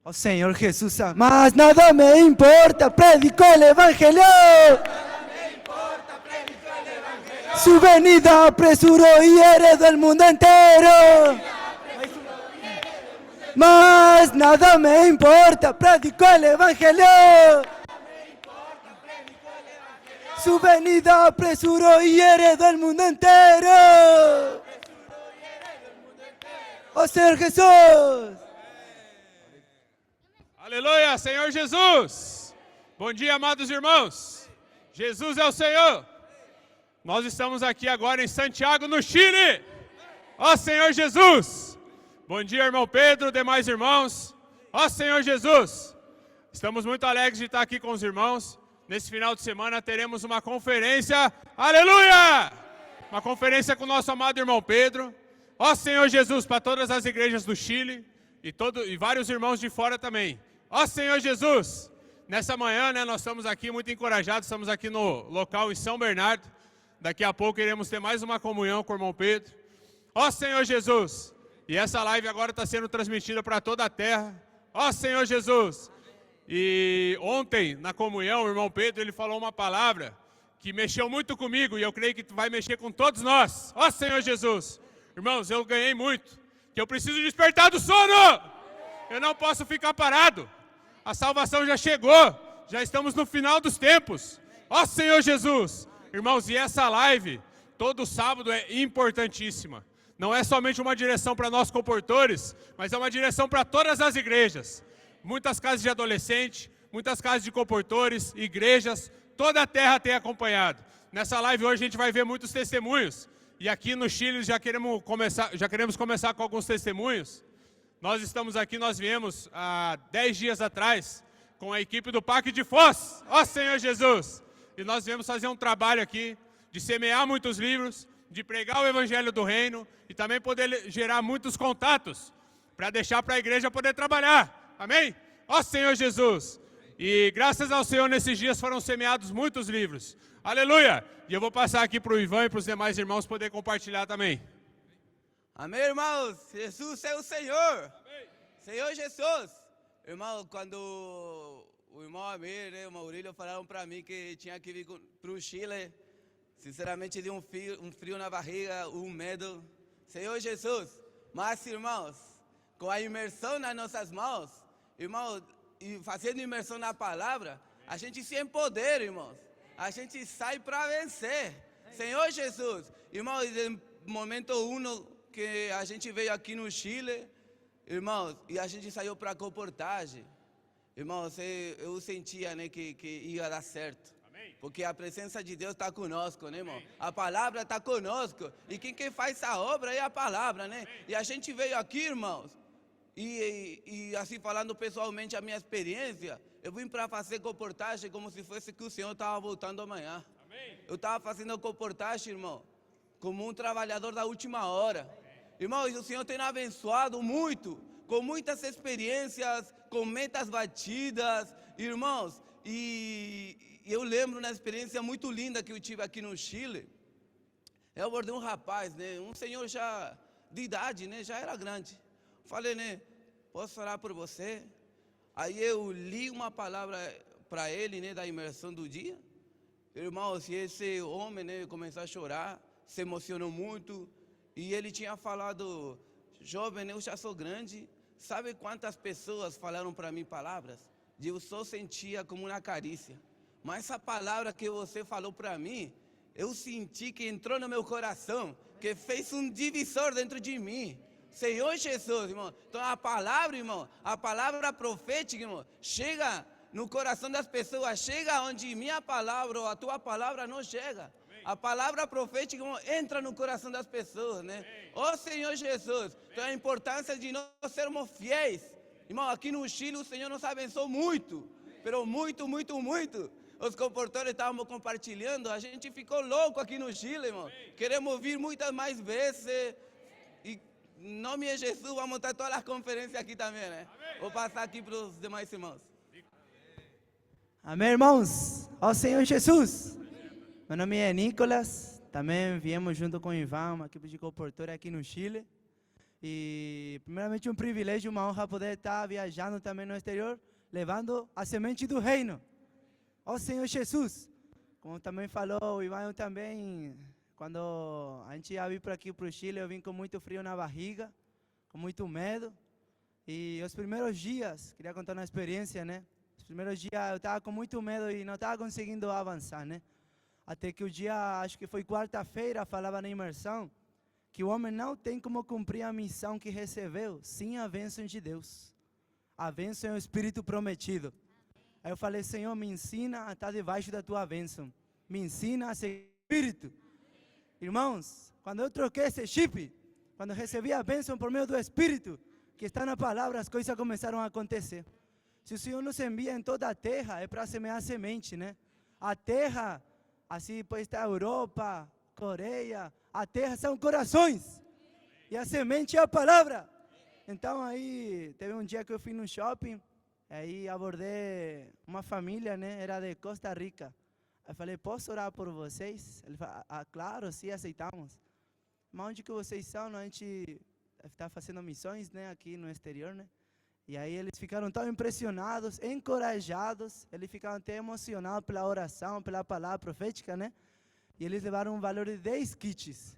Oh Señor Jesús, más nada me importa, predico el Evangelio. Su venida apresuró y heredó el mundo entero. Más nada me importa, predico el Evangelio. Su venida apresuró y heredó el mundo entero. Oh Señor Jesús. Aleluia, Senhor Jesus. Bom dia, amados irmãos. Jesus é o Senhor. Nós estamos aqui agora em Santiago, no Chile. Ó Senhor Jesus. Bom dia, irmão Pedro, demais irmãos. Ó Senhor Jesus. Estamos muito alegres de estar aqui com os irmãos. Nesse final de semana teremos uma conferência. Aleluia! Uma conferência com o nosso amado irmão Pedro. Ó Senhor Jesus, para todas as igrejas do Chile e vários irmãos de fora também. Ó Senhor Jesus, nessa manhã, nós estamos aqui muito encorajados, estamos aqui no local em São Bernardo. Daqui a pouco iremos ter mais uma comunhão com o irmão Pedro. Ó Senhor Jesus, e essa live agora está sendo transmitida para toda a terra. Ó Senhor Jesus, e ontem na comunhão o irmão Pedro ele falou uma palavra que mexeu muito comigo e eu creio que vai mexer com todos nós. Ó Senhor Jesus, irmãos, eu ganhei muito, que eu preciso despertar do sono. Eu não posso ficar parado. A salvação já chegou, já estamos no final dos tempos. Ó Senhor Jesus, irmãos, e essa live, todo sábado é importantíssima. Não é somente uma direção para nós comportores, mas é uma direção para todas as igrejas. Muitas casas de adolescente, muitas casas de comportores, igrejas, toda a terra tem acompanhado. Nessa live hoje a gente vai ver muitos testemunhos. E aqui no Chile já queremos começar com alguns testemunhos. Nós estamos aqui, nós viemos há 10 dias atrás com a equipe do Parque de Foz, ó Senhor Jesus. E nós viemos fazer um trabalho aqui de semear muitos livros, de pregar o Evangelho do Reino e também poder gerar muitos contatos para deixar para a igreja poder trabalhar. Amém? Ó Senhor Jesus. E graças ao Senhor nesses dias foram semeados muitos livros. Aleluia! E eu vou passar aqui para o Ivan e para os demais irmãos poder compartilhar também. Amém, irmãos. Jesus é o Senhor. Amém. Senhor Jesus. Irmão, quando o irmão Amir e o Maurílio falaram para mim que tinha que vir para o Chile, sinceramente deu um frio na barriga, um medo. Senhor Jesus. Mas, irmãos, com a imersão nas nossas mãos, irmãos, e fazendo imersão na palavra, a gente se empodera, irmãos. A gente sai para vencer. Senhor Jesus. Irmãos, no momento 1 que a gente veio aqui no Chile, irmãos, e a gente saiu para a comportagem. Irmãos, eu sentia, né, que ia dar certo. Amém. Porque a presença de Deus está conosco, né, irmão? Amém. A palavra está conosco. E quem faz essa obra é a palavra, né? Amém. E a gente veio aqui, irmãos, e assim falando pessoalmente a minha experiência, eu vim para fazer comportagem como se fosse que o Senhor estava voltando amanhã. Amém. Eu estava fazendo comportagem, irmão, como um trabalhador da última hora. Irmãos, o Senhor tem abençoado muito, com muitas experiências, com metas batidas, irmãos. E eu lembro uma experiência muito linda que eu tive aqui no Chile. Eu abordei um rapaz, né, um senhor já de idade, né, já era grande. Falei, né, posso orar por você? Aí eu li uma palavra para ele, né, da imersão do dia. Irmãos, e esse homem, né, começou a chorar, se emocionou muito. E ele tinha falado, jovem, eu já sou grande. Sabe quantas pessoas falaram para mim palavras? Eu só sentia como uma carícia. Mas essa palavra que você falou para mim, eu senti que entrou no meu coração, que fez um divisor dentro de mim. Senhor Jesus, irmão. Então a palavra, irmão, a palavra profética, irmão, chega no coração das pessoas, chega onde minha palavra ou a tua palavra não chega. A palavra profética, irmão, entra no coração das pessoas, né? Ó Senhor Jesus, então a importância de nós sermos fiéis. Irmão, aqui no Chile o Senhor nos abençoou muito, pero muito, muito, muito. Os comportores estávamos compartilhando, a gente ficou louco aqui no Chile, irmão. Queremos vir muitas mais vezes. E em nome de Jesus, vamos estar todas as conferências aqui também, né? Vou passar aqui para os demais irmãos. Amém, irmãos. Ó Senhor Jesus. Meu nome é Nicolas, também viemos junto com o Ivan, uma equipe de comportores aqui no Chile. E, primeiramente, um privilégio, uma honra poder estar viajando também no exterior, levando a semente do reino. Ó Senhor Jesus, como também falou o Ivan, eu também, quando a gente ia vir para aqui, para o Chile, eu vim com muito frio na barriga, com muito medo. E os primeiros dias, queria contar uma experiência, né? Os primeiros dias eu estava com muito medo e não estava conseguindo avançar, né? Até que o dia, acho que foi quarta-feira, falava na imersão, que o homem não tem como cumprir a missão que recebeu sem a bênção de Deus. A bênção é o Espírito prometido. Aí eu falei, Senhor, me ensina a estar debaixo da tua bênção. Me ensina a ser Espírito. Irmãos, quando eu troquei esse chip, quando eu recebi a bênção por meio do Espírito, que está na palavra, as coisas começaram a acontecer. Se o Senhor nos envia em toda a terra, é para semear semente, né? A terra, assim pode estar a Europa, Coreia, a terra são corações. E a semente é a palavra. Então aí, teve um dia que eu fui no shopping, aí abordei uma família, né? Era de Costa Rica. Eu falei, posso orar por vocês? Ele falou, claro, sim, aceitamos. Mas onde que vocês são? A gente está fazendo missões, né? Aqui no exterior, né? E aí eles ficaram tão impressionados, encorajados, eles ficaram até emocionados pela oração, pela palavra profética, né? E eles levaram um valor de 10 kits.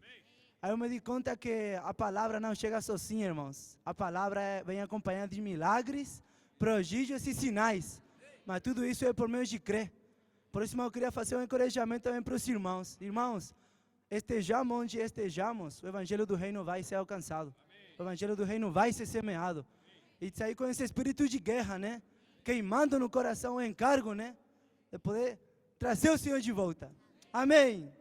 Aí eu me di conta que a palavra não chega sozinha, irmãos. A palavra vem acompanhada de milagres, prodígios e sinais. Mas tudo isso é por meio de crer. Por isso, eu queria fazer um encorajamento também para os irmãos. Irmãos, estejamos onde estejamos, o evangelho do reino vai ser alcançado. O evangelho do reino vai ser semeado. E sair com esse espírito de guerra, né? Queimando no coração o encargo, né? De poder trazer o Senhor de volta. Amém.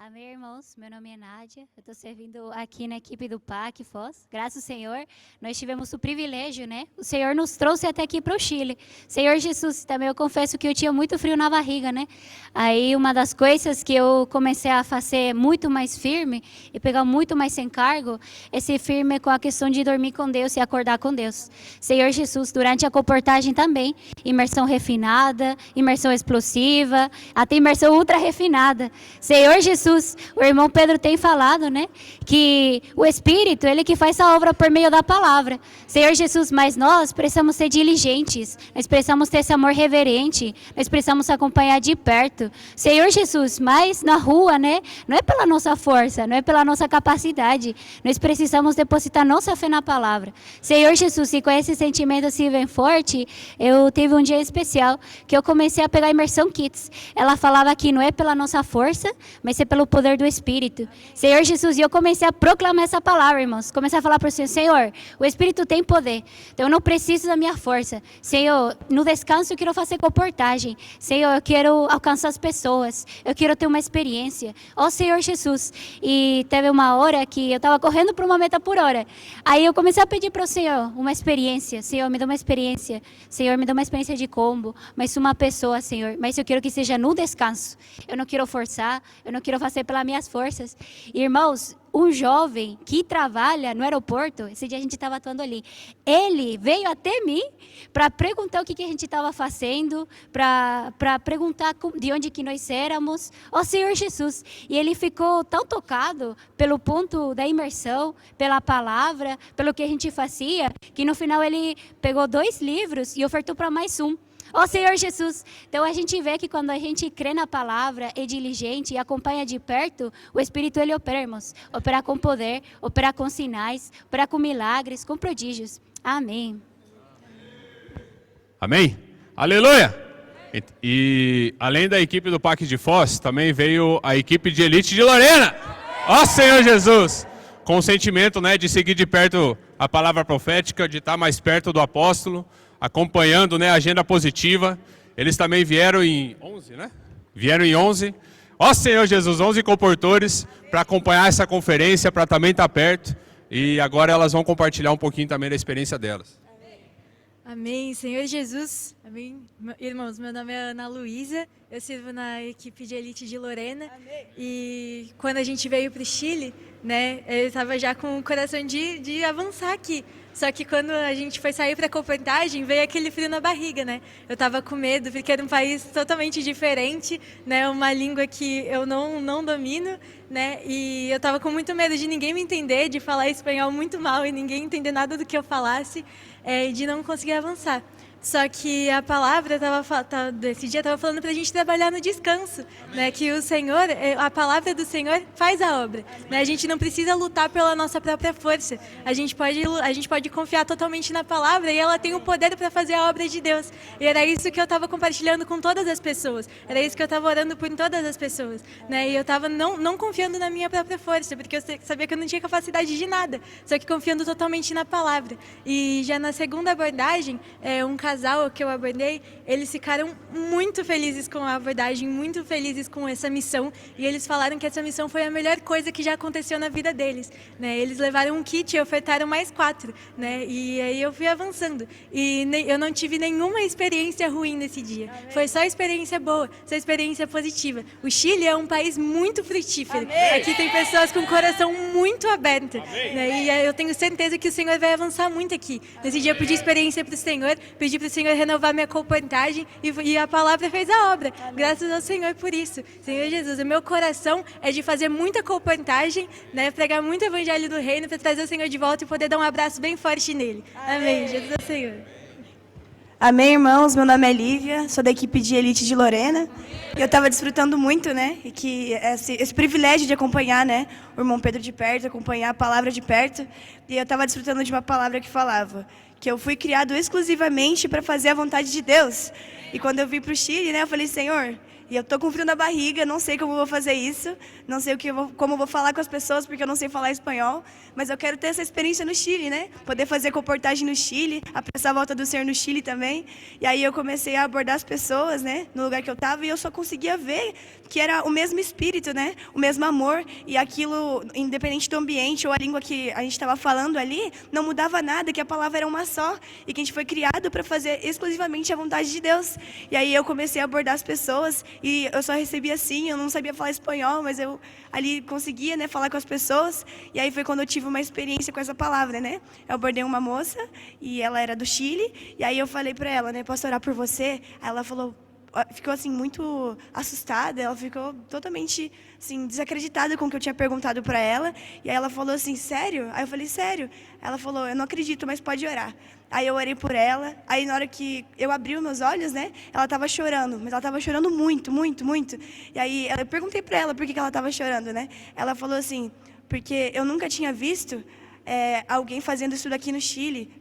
Amém, irmãos. Meu nome é Nádia. Eu estou servindo aqui na equipe do PAC Foz. Graças ao Senhor, nós tivemos o privilégio, né? O Senhor nos trouxe até aqui para o Chile. Senhor Jesus, também eu confesso que eu tinha muito frio na barriga, né? Aí uma das coisas que eu comecei a fazer muito mais firme e pegar muito mais sem cargo, esse firme com a questão de dormir com Deus e acordar com Deus. Senhor Jesus, durante a comportagem também, imersão refinada, imersão explosiva, até imersão ultra refinada. Senhor Jesus, o irmão Pedro tem falado, né, que o Espírito, ele que faz a obra por meio da palavra. Senhor Jesus, mas nós precisamos ser diligentes, nós precisamos ter esse amor reverente, nós precisamos acompanhar de perto. Senhor Jesus, mas na rua, né, não é pela nossa força, não é pela nossa capacidade, nós precisamos depositar nossa fé na palavra. Senhor Jesus, e com esse sentimento assim bem forte, eu tive um dia especial que eu comecei a pegar imersão kits. Ela falava que não é pela nossa força, mas é pelo poder do Espírito. Senhor Jesus, e eu comecei a proclamar essa palavra, irmãos. Comecei a falar para o Senhor, Senhor, o Espírito tem poder, então eu não preciso da minha força. Senhor, no descanso eu quero fazer comportagem. Senhor, eu quero alcançar as pessoas, eu quero ter uma experiência. Ó Senhor Jesus, e teve uma hora que eu estava correndo por uma meta por hora. Aí eu comecei a pedir para o Senhor uma experiência. Senhor, me dá uma experiência. Senhor, me dá uma experiência de combo, mas uma pessoa, Senhor. Mas eu quero que seja no descanso. Eu não quero forçar, eu não quero fazer pelas minhas forças. Irmãos, um jovem que trabalha no aeroporto, esse dia a gente estava atuando ali, ele veio até mim para perguntar o que a gente estava fazendo, para perguntar de onde que nós éramos, ó Senhor Jesus. E ele ficou tão tocado pelo ponto da imersão, pela palavra, pelo que a gente fazia, que no final ele pegou 2 livros e ofertou para mais um. Ó Senhor Jesus, então a gente vê que quando a gente crê na palavra, é diligente e acompanha de perto, o Espírito ele opera, irmãos. Opera com poder, opera com sinais, opera com milagres, com prodígios. Amém. Amém? Aleluia! E além da equipe do PAC de Foz, também veio a equipe de elite de Lorena. Ó Senhor Jesus! Com o sentimento, né, de seguir de perto a palavra profética, de estar mais perto do apóstolo, acompanhando, né, a agenda positiva. Eles também vieram em 11, né? Vieram em 11. Ó Senhor Jesus, 11 comportores para acompanhar essa conferência, para também estar perto. E agora elas vão compartilhar um pouquinho também da experiência delas. Amém. Senhor Jesus. Amém. Irmãos, meu nome é Ana Luísa. Eu sirvo na equipe de elite de Lorena. Amém. E quando a gente veio para o Chile, né, eu estava já com o coração de avançar aqui. Só que quando a gente foi sair para a comportagem, veio aquele frio na barriga, né? Eu estava com medo, porque era um país totalmente diferente, né? Uma língua que eu não domino, né? E eu estava com muito medo de ninguém me entender, de falar espanhol muito mal e ninguém entender nada do que eu falasse, e de não conseguir avançar. Só que a palavra desse dia estava falando para a gente trabalhar no descanso, né? Que o Senhor, a palavra do Senhor faz a obra, né? A gente não precisa lutar pela nossa própria força. A gente pode confiar totalmente na palavra e ela tem o poder para fazer a obra de Deus. E era isso que eu estava compartilhando com todas as pessoas. Era isso que eu estava orando por todas as pessoas, né? E eu estava não confiando na minha própria força, porque eu sabia que eu não tinha capacidade de nada, só que confiando totalmente na palavra. E já na segunda abordagem, um casal que eu abordei, eles ficaram muito felizes com a abordagem, muito felizes com essa missão, e eles falaram que essa missão foi a melhor coisa que já aconteceu na vida deles, né? Eles levaram um kit e ofertaram mais 4, né? E aí eu fui avançando, e eu não tive nenhuma experiência ruim nesse dia. Amém. Foi só experiência boa, só experiência positiva. O Chile é um país muito frutífero. Amém. Aqui tem pessoas com o coração muito aberto, né? E eu tenho certeza que o Senhor vai avançar muito aqui. Nesse dia eu pedi experiência para o Senhor, pedi para o Senhor renovar minha comportagem e a palavra fez a obra. Amém. Graças ao Senhor por isso. Senhor Jesus, o meu coração é de fazer muita comportagem, né, pregar muito evangelho do reino para trazer o Senhor de volta e poder dar um abraço bem forte nele. Amém. Jesus é o Senhor. Amém, irmãos. Meu nome é Lívia, sou da equipe de elite de Lorena. E eu estava desfrutando muito, né, e que esse privilégio de acompanhar, né, o irmão Pedro de perto, acompanhar a palavra de perto. E eu estava desfrutando de uma palavra que falava que eu fui criado exclusivamente para fazer a vontade de Deus. E quando eu vim para o Chile, né, eu falei, Senhor, e eu tô com frio na barriga, não sei como eu vou fazer isso, não sei como eu vou falar com as pessoas, porque eu não sei falar espanhol, mas eu quero ter essa experiência no Chile, né? Poder fazer comportagem no Chile, apressar a volta do Senhor no Chile também. E aí eu comecei a abordar as pessoas, né, no lugar que eu estava, e eu só conseguia ver que era o mesmo espírito, né? O mesmo amor, e aquilo, independente do ambiente ou a língua que a gente estava falando ali, não mudava nada, que a palavra era uma só, e que a gente foi criado para fazer exclusivamente a vontade de Deus. E aí eu comecei a abordar as pessoas, e eu só recebia assim, eu não sabia falar espanhol, mas eu ali conseguia, né, falar com as pessoas. E aí foi quando eu tive uma experiência com essa palavra, né? Eu abordei uma moça, e ela era do Chile, e aí eu falei para ela, né, posso orar por você? Aí ela falou, ficou assim muito assustada, ela ficou totalmente assim desacreditada com o que eu tinha perguntado para ela. E aí ela falou assim, sério? Aí eu falei, sério? Ela falou, eu não acredito, mas pode orar. Aí eu orei por ela, aí na hora que eu abri os meus olhos, né, ela estava chorando, mas ela estava chorando muito, muito, muito. E aí eu perguntei para ela por que ela estava chorando, né? Ela falou assim, porque eu nunca tinha visto alguém fazendo isso daqui no Chile,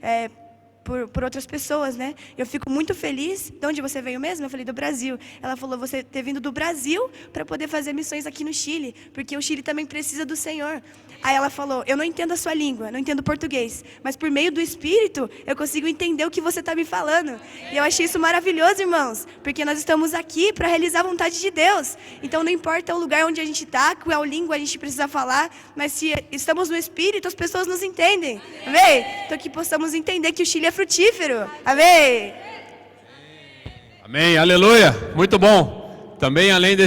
por outras pessoas, né? Eu fico muito feliz. De onde você veio mesmo? Eu falei, do Brasil. Ela falou, você ter vindo do Brasil para poder fazer missões aqui no Chile, porque o Chile também precisa do Senhor. Aí ela falou, eu não entendo a sua língua, não entendo português, mas por meio do Espírito, eu consigo entender o que você está me falando. E eu achei isso maravilhoso, irmãos, porque nós estamos aqui para realizar a vontade de Deus. Então não importa o lugar onde a gente está, qual língua a gente precisa falar, mas se estamos no Espírito, as pessoas nos entendem. Amém? Então que possamos entender que o Chile é frutífero. Amém? Amém, aleluia, muito bom. Também além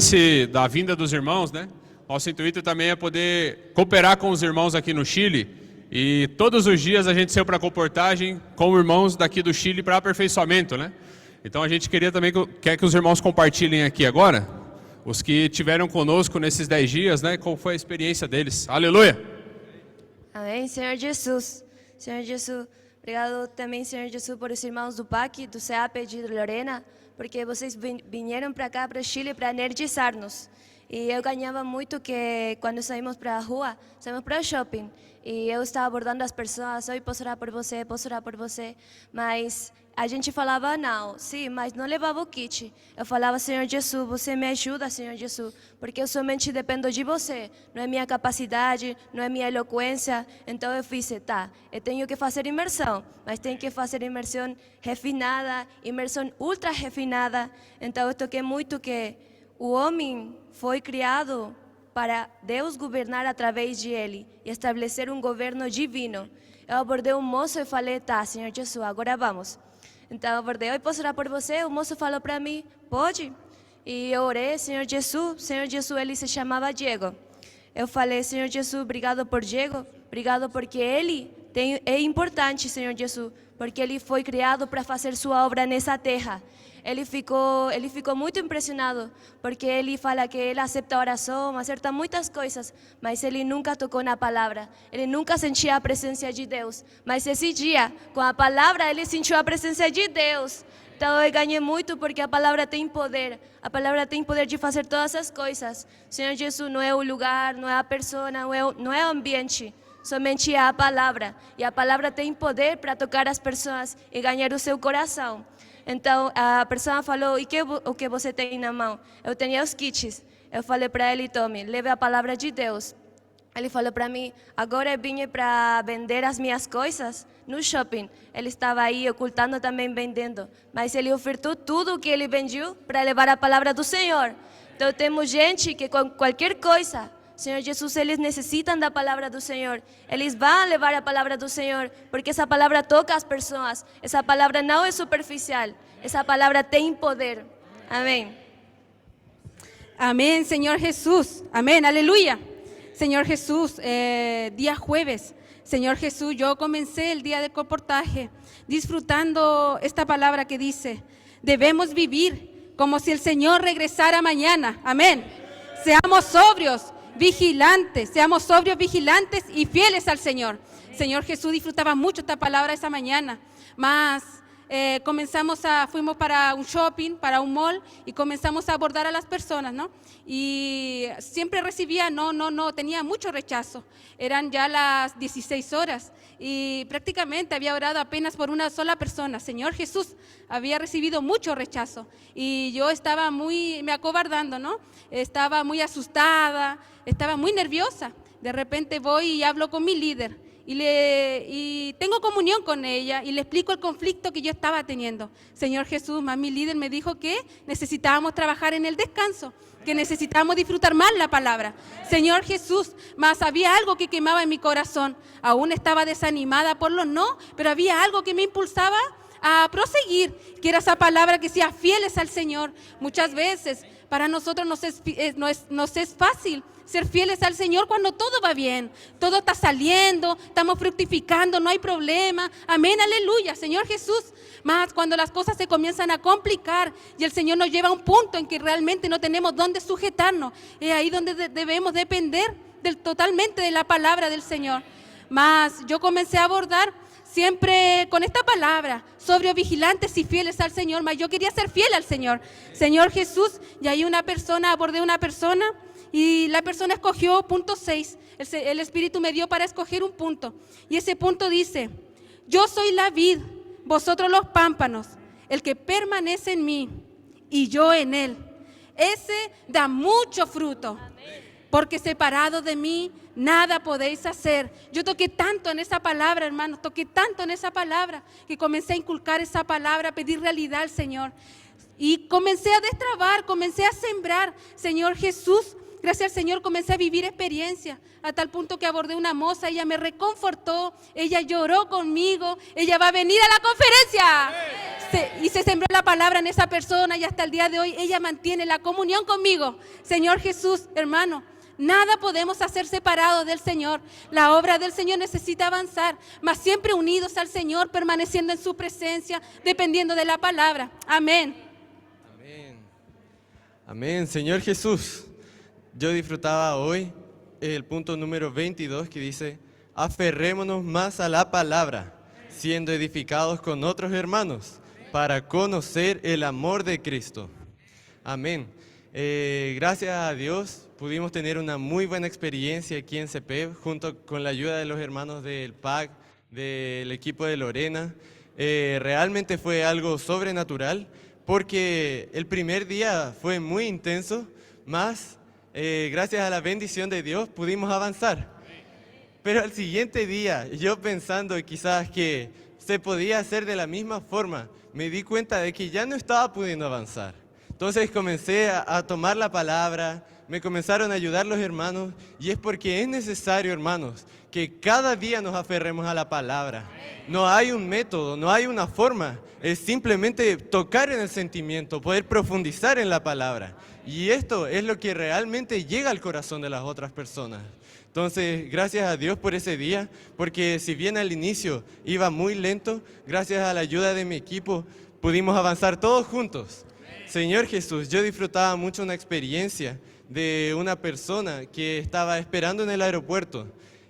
da vinda dos irmãos, né? Nosso intuito também é poder cooperar com os irmãos aqui no Chile. E todos os dias a gente saiu para comportagem com irmãos daqui do Chile para aperfeiçoamento, né? Então a gente quer que os irmãos compartilhem aqui agora, os que tiveram conosco nesses 10 dias, né? Qual foi a experiência deles. Aleluia! Amém, Senhor Jesus. Senhor Jesus, obrigado também, Senhor Jesus, por os irmãos do PAC, do CEAP de Lorena, porque vocês vieram para cá, para o Chile, para energizar-nos. E eu ganhava muito que quando saímos para a rua, saímos para o shopping, e eu estava abordando as pessoas, oi, posso orar por você, mas a gente falava não, sim, mas não levava o kit. Eu falava, Senhor Jesus, você me ajuda, Senhor Jesus, porque eu somente dependo de você, não é minha capacidade, não é minha eloquência. Então eu fiz, tá, eu tenho que fazer imersão, mas tenho que fazer imersão refinada, imersão ultra refinada. Então eu toquei muito que o homem foi criado para Deus governar através de ele e estabelecer um governo divino. Eu abordei um moço e falei, tá, Senhor Jesus, agora vamos. Então eu abordei, oi, posso orar por você? O moço falou para mim, pode? E eu orei, Senhor Jesus, ele se chamava Diego. Eu falei, Senhor Jesus, obrigado por Diego, obrigado porque ele é importante, Senhor Jesus, porque ele foi criado para fazer sua obra nessa terra. Ele ficou muito impressionado, porque ele fala que ele acepta a oração, acerta muitas coisas, mas ele nunca tocou na palavra, ele nunca sentia a presença de Deus. Mas esse dia, com a palavra, ele sentiu a presença de Deus. Então eu ganhei muito, porque a palavra tem poder de fazer todas as coisas. Senhor Jesus, não é o lugar, não é a pessoa, não é o ambiente, somente a palavra. E a palavra tem poder para tocar as pessoas e ganhar o seu coração. Então a pessoa falou: e o que você tem na mão? Eu tinha os kits. Eu falei para ele: tome, leve a palavra de Deus. Ele falou para mim: agora eu vim para vender as minhas coisas no shopping. Ele estava aí ocultando também, vendendo, mas ele ofertou tudo o que ele vendeu para levar a palavra do Senhor. Então temos gente que com qualquer coisa, Senhor Jesus, eles necessitam da palavra do Senhor. Eles vão levar a palavra do Senhor, porque essa palavra toca as pessoas. Essa palavra não é superficial. Essa palavra tem poder. Amém. Amén, Señor Jesús. Amén, aleluya. Señor Jesús, día jueves, Señor Jesús, yo comencé el día de comportaje disfrutando esta palabra que dice: debemos vivir como si el Señor regresara mañana. Amén. Seamos sobrios, vigilantes y fieles al Señor. Señor Jesús, disfrutaba mucho esta palabra esa mañana, mas fuimos para un shopping, para un mall, y comenzamos a abordar a las personas, ¿no? Y siempre recibía no, tenía mucho rechazo. Eran ya las 16 horas y prácticamente había orado apenas por una sola persona. Señor Jesús, había recibido mucho rechazo y yo estaba me acobardando, ¿no? Estaba muy asustada, estaba muy nerviosa. De repente voy y hablo con mi líder y tengo comunión con ella y le explico el conflicto que yo estaba teniendo. Señor Jesús, mi líder me dijo que necesitábamos trabajar en el descanso, que necesitábamos disfrutar más la palabra. Señor Jesús, más había algo que quemaba en mi corazón. Aún estaba desanimada por los no, pero había algo que me impulsaba a proseguir, que era esa palabra que decía: fieles al Señor. Muchas veces para nosotros nos es fácil ser fieles al Señor cuando todo va bien, todo está saliendo, estamos fructificando, no hay problema. Amén, aleluya, Señor Jesús. Más cuando las cosas se comienzan a complicar y el Señor nos lleva a un punto en que realmente no tenemos dónde sujetarnos, es ahí donde debemos depender totalmente de la palabra del Señor. Más yo comencé a abordar siempre con esta palabra: sobrios, vigilantes y fieles al Señor. Mas yo quería ser fiel al Señor. Señor Jesús, y ahí abordé una persona y la persona escogió punto 6. El Espíritu me dio para escoger un punto. Y ese punto dice: yo soy la vid, vosotros los pámpanos. El que permanece en mí y yo en él, ese da mucho fruto. Porque separado de mí nada podéis hacer. Yo toqué tanto en esa palabra, hermanos, que comencé a inculcar esa palabra, a pedir realidad al Señor. Y comencé a destrabar, comencé a sembrar. Señor Jesús, gracias al Señor comencé a vivir experiencia, a tal punto que abordé una moza, ella me reconfortó, ella lloró conmigo, ella va a venir a la conferencia. Y se sembró la palabra en esa persona y hasta el día de hoy ella mantiene la comunión conmigo. Señor Jesús, hermano, nada podemos hacer separados del Señor. La obra del Señor necesita avanzar, mas siempre unidos al Señor, permaneciendo en su presencia, dependiendo de la palabra. Amén. Amén. Amén, Señor Jesús. Yo disfrutaba hoy el punto número 22 que dice: aferrémonos más a la palabra, siendo edificados con otros hermanos, para conocer el amor de Cristo. Amén. Gracias a Dios pudimos tener una muy buena experiencia aquí en CEPEV, junto con la ayuda de los hermanos del PAC, del equipo de Lorena. Realmente fue algo sobrenatural, porque el primer día fue muy intenso, más gracias a la bendición de Dios pudimos avanzar. Pero al siguiente día, yo pensando quizás que se podía hacer de la misma forma, me di cuenta de que ya no estaba pudiendo avanzar. Entonces comencé a tomar la palabra, me comenzaron a ayudar los hermanos, y es porque es necesario, hermanos, que cada día nos aferremos a la palabra. No hay un método, no hay una forma, es simplemente tocar en el sentimiento, poder profundizar en la palabra. Y esto es lo que realmente llega al corazón de las otras personas. Entonces, gracias a Dios por ese día, porque si bien al inicio iba muy lento, gracias a la ayuda de mi equipo pudimos avanzar todos juntos. Señor Jesús, yo disfrutaba mucho una experiencia de una persona que estaba esperando en el aeropuerto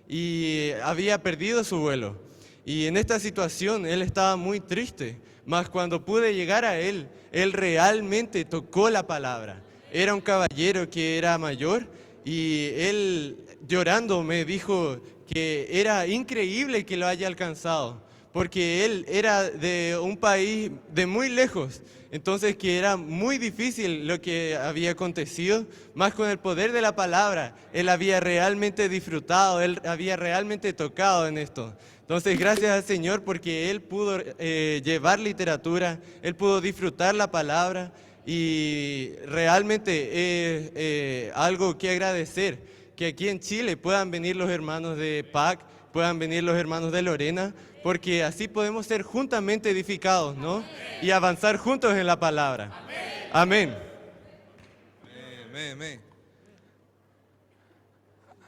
y había perdido su vuelo. Y en esta situación él estaba muy triste, mas cuando pude llegar a él realmente tocó la palabra. Era un caballero que era mayor y él llorando me dijo que era increíble que lo haya alcanzado, porque él era de un país de muy lejos, entonces que era muy difícil lo que había acontecido, más con el poder de la palabra, él había realmente disfrutado, él había realmente tocado en esto. Entonces, gracias al Señor porque él pudo llevar literatura, él pudo disfrutar la palabra y realmente es algo que agradecer, que aquí en Chile puedan venir los hermanos de PAC, puedan venir los hermanos de Lorena, porque así podemos ser juntamente edificados, ¿no? Y avanzar juntos en la palabra. Amén. Amém, amém.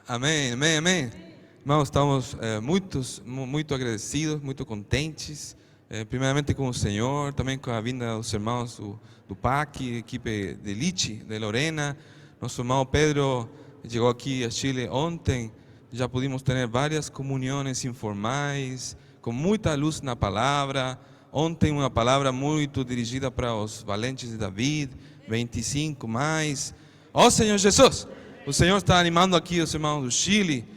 Amém, amém, amém. Irmãos, estamos muito agradecidos, muito contentes, primeiramente com o Senhor, também com a vinda dos irmãos do PAC, equipe de elite de Lorena. Nosso irmão Pedro chegou aqui a Chile ontem, já pudimos ter várias comunhões informais, com muita luz na palavra. Ontem uma palavra muito dirigida para os valentes de David, 25 mais. Ó Senhor Jesus, o Senhor está animando aqui os irmãos do Chile,